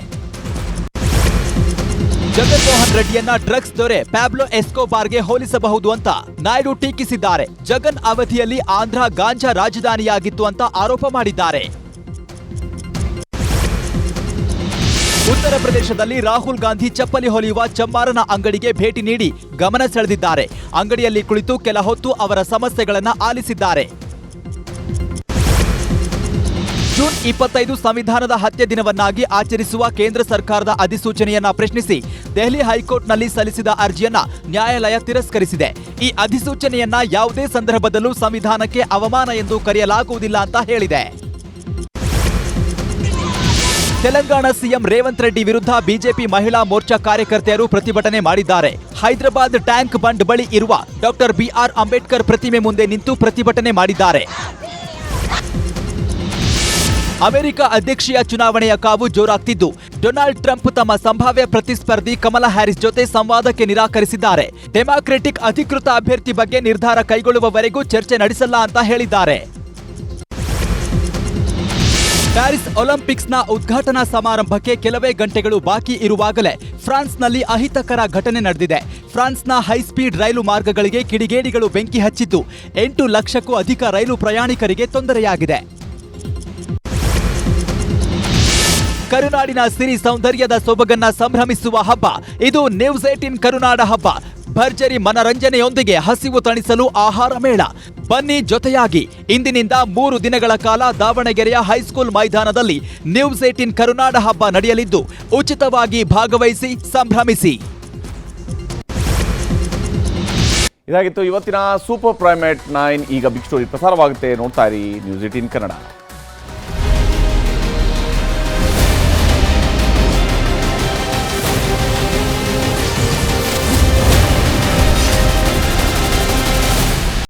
ಜಗನ್ಮೋಹನ್ ರೆಡ್ಡಿಯನ್ನ ಡ್ರಗ್ಸ್ ದೊರೆ ಪ್ಯಾಬ್ಲೋ ಎಸ್ಕೋಬಾರ್ಗೆ ಹೋಲಿಸಬಹುದು ಅಂತ ನಾಯ್ಡು ಟೀಕಿಸಿದ್ದಾರೆ. ಜಗನ್ ಅವಧಿಯಲ್ಲಿ ಆಂಧ್ರ ಗಾಂಜಾ ರಾಜಧಾನಿಯಾಗಿತ್ತು ಅಂತ ಆರೋಪ ಮಾಡಿದ್ದಾರೆ. ಉತ್ತರ ಪ್ರದೇಶದಲ್ಲಿ ರಾಹುಲ್ ಗಾಂಧಿ ಚಪ್ಪಲಿ ಹೊಲಿಯುವ ಚಮ್ಮಾರನ ಅಂಗಡಿಗೆ ಭೇಟಿ ನೀಡಿ ಗಮನ ಸೆಳೆದಿದ್ದಾರೆ. ಅಂಗಡಿಯಲ್ಲಿ ಕುಳಿತು ಕೆಲ ಹೊತ್ತು ಅವರ ಸಮಸ್ಯೆಗಳನ್ನು ಆಲಿಸಿದ್ದಾರೆ. ಜೂನ್ 25 ಸಂವಿಧಾನದ ಹತ್ಯೆ ದಿನವನ್ನಾಗಿ ಆಚರಿಸುವ ಕೇಂದ್ರ ಸರ್ಕಾರದ ಅಧಿಸೂಚನೆಯನ್ನ ಪ್ರಶ್ನಿಸಿ ದೆಹಲಿ ಹೈಕೋರ್ಟ್ನಲ್ಲಿ ಸಲ್ಲಿಸಿದ ಅರ್ಜಿಯನ್ನ ನ್ಯಾಯಾಲಯ ತಿರಸ್ಕರಿಸಿದೆ. ಈ ಅಧಿಸೂಚನೆಯನ್ನ ಯಾವುದೇ ಸಂದರ್ಭದಲ್ಲೂ ಸಂವಿಧಾನಕ್ಕೆ ಅವಮಾನ ಎಂದು ಕರೆಯಲಾಗುವುದಿಲ್ಲ ಅಂತ ಹೇಳಿದೆ. ತೆಲಂಗಾಣ ಸಿಎಂ ರೇವಂತ್ ರೆಡ್ಡಿ ವಿರುದ್ಧ ಬಿಜೆಪಿ ಮಹಿಳಾ ಮೋರ್ಚಾ ಕಾರ್ಯಕರ್ತೆಯರು ಪ್ರತಿಭಟನೆ ಮಾಡಿದ್ದಾರೆ. ಹೈದರಾಬಾದ್ ಟ್ಯಾಂಕ್ ಬಂಡ್ ಬಳಿ ಇರುವ ಡಾಕ್ಟರ್ ಬಿಆರ್ ಅಂಬೇಡ್ಕರ್ ಪ್ರತಿಮೆ ಮುಂದೆ ನಿಂತು ಪ್ರತಿಭಟನೆ ಮಾಡಿದ್ದಾರೆ. ಅಮೆರಿಕ ಅಧ್ಯಕ್ಷೀಯ ಚುನಾವಣೆಯ ಕಾವು ಜೋರಾಗ್ತಿದ್ದು ಡೊನಾಲ್ಡ್ ಟ್ರಂಪ್ ತಮ್ಮ ಸಂಭಾವ್ಯ ಪ್ರತಿಸ್ಪರ್ಧಿ ಕಮಲಾ ಹ್ಯಾರಿಸ್ ಜೊತೆ ಸಂವಾದಕ್ಕೆ ನಿರಾಕರಿಸಿದ್ದಾರೆ. ಡೆಮಾಕ್ರೆಟಿಕ್ ಅಧಿಕೃತ ಅಭ್ಯರ್ಥಿ ಬಗ್ಗೆ ನಿರ್ಧಾರ ಕೈಗೊಳ್ಳುವವರೆಗೂ ಚರ್ಚೆ ನಡೆಸಲ್ಲ ಅಂತ ಹೇಳಿದ್ದಾರೆ. ಪ್ಯಾರಿಸ್ ಒಲಿಂಪಿಕ್ಸ್ನ ಉದ್ಘಾಟನಾ ಸಮಾರಂಭಕ್ಕೆ ಕೆಲವೇ ಗಂಟೆಗಳು ಬಾಕಿ ಇರುವಾಗಲೇ ಫ್ರಾನ್ಸ್ನಲ್ಲಿ ಅಹಿತಕರ ಘಟನೆ ನಡೆದಿದೆ. ಫ್ರಾನ್ಸ್ನ ಹೈಸ್ಪೀಡ್ ರೈಲು ಮಾರ್ಗಗಳಿಗೆ ಕಿಡಿಗೇಡಿಗಳು ಬೆಂಕಿ ಹಚ್ಚಿದ್ದು 8 ಲಕ್ಷಕ್ಕೂ ಅಧಿಕ ರೈಲು ಪ್ರಯಾಣಿಕರಿಗೆ ತೊಂದರೆಯಾಗಿದೆ. ಕರುನಾಡಿನ ಸಿರಿ ಸೌಂದರ್ಯದ ಸೊಬಗನ್ನ ಸಂಭ್ರಮಿಸುವ ಹಬ್ಬ ಇದು ನ್ಯೂಸ್ 18 ಕರುನಾಡ ಹಬ್ಬ. ಭರ್ಜರಿ ಮನರಂಜನೆಯೊಂದಿಗೆ ಹಸಿವು ತಣಿಸಲು ಆಹಾರ ಮೇಳ. ಬನ್ನಿ ಜೊತೆಯಾಗಿ. ಇಂದಿನಿಂದ 3 ದಿನಗಳ ಕಾಲ ದಾವಣಗೆರೆಯ ಹೈಸ್ಕೂಲ್ ಮೈದಾನದಲ್ಲಿ ನ್ಯೂಸ್ 18 ಕರುನಾಡ ಹಬ್ಬ ನಡೆಯಲಿದ್ದು ಉಚಿತವಾಗಿ ಭಾಗವಹಿಸಿ ಸಂಭ್ರಮಿಸಿ. ಇದಾಗಿತ್ತು ಇವತ್ತಿನ ಸೂಪರ್ ಪ್ರೈಮ್ 9. ಈಗ ಬಿಗ್ ಸ್ಟೋರಿ ಪ್ರಸಾರವಾಗುತ್ತೆ. ನೋಡ್ತಾ ಇರಿ ನ್ಯೂಸ್ 18 ಕನ್ನಡ.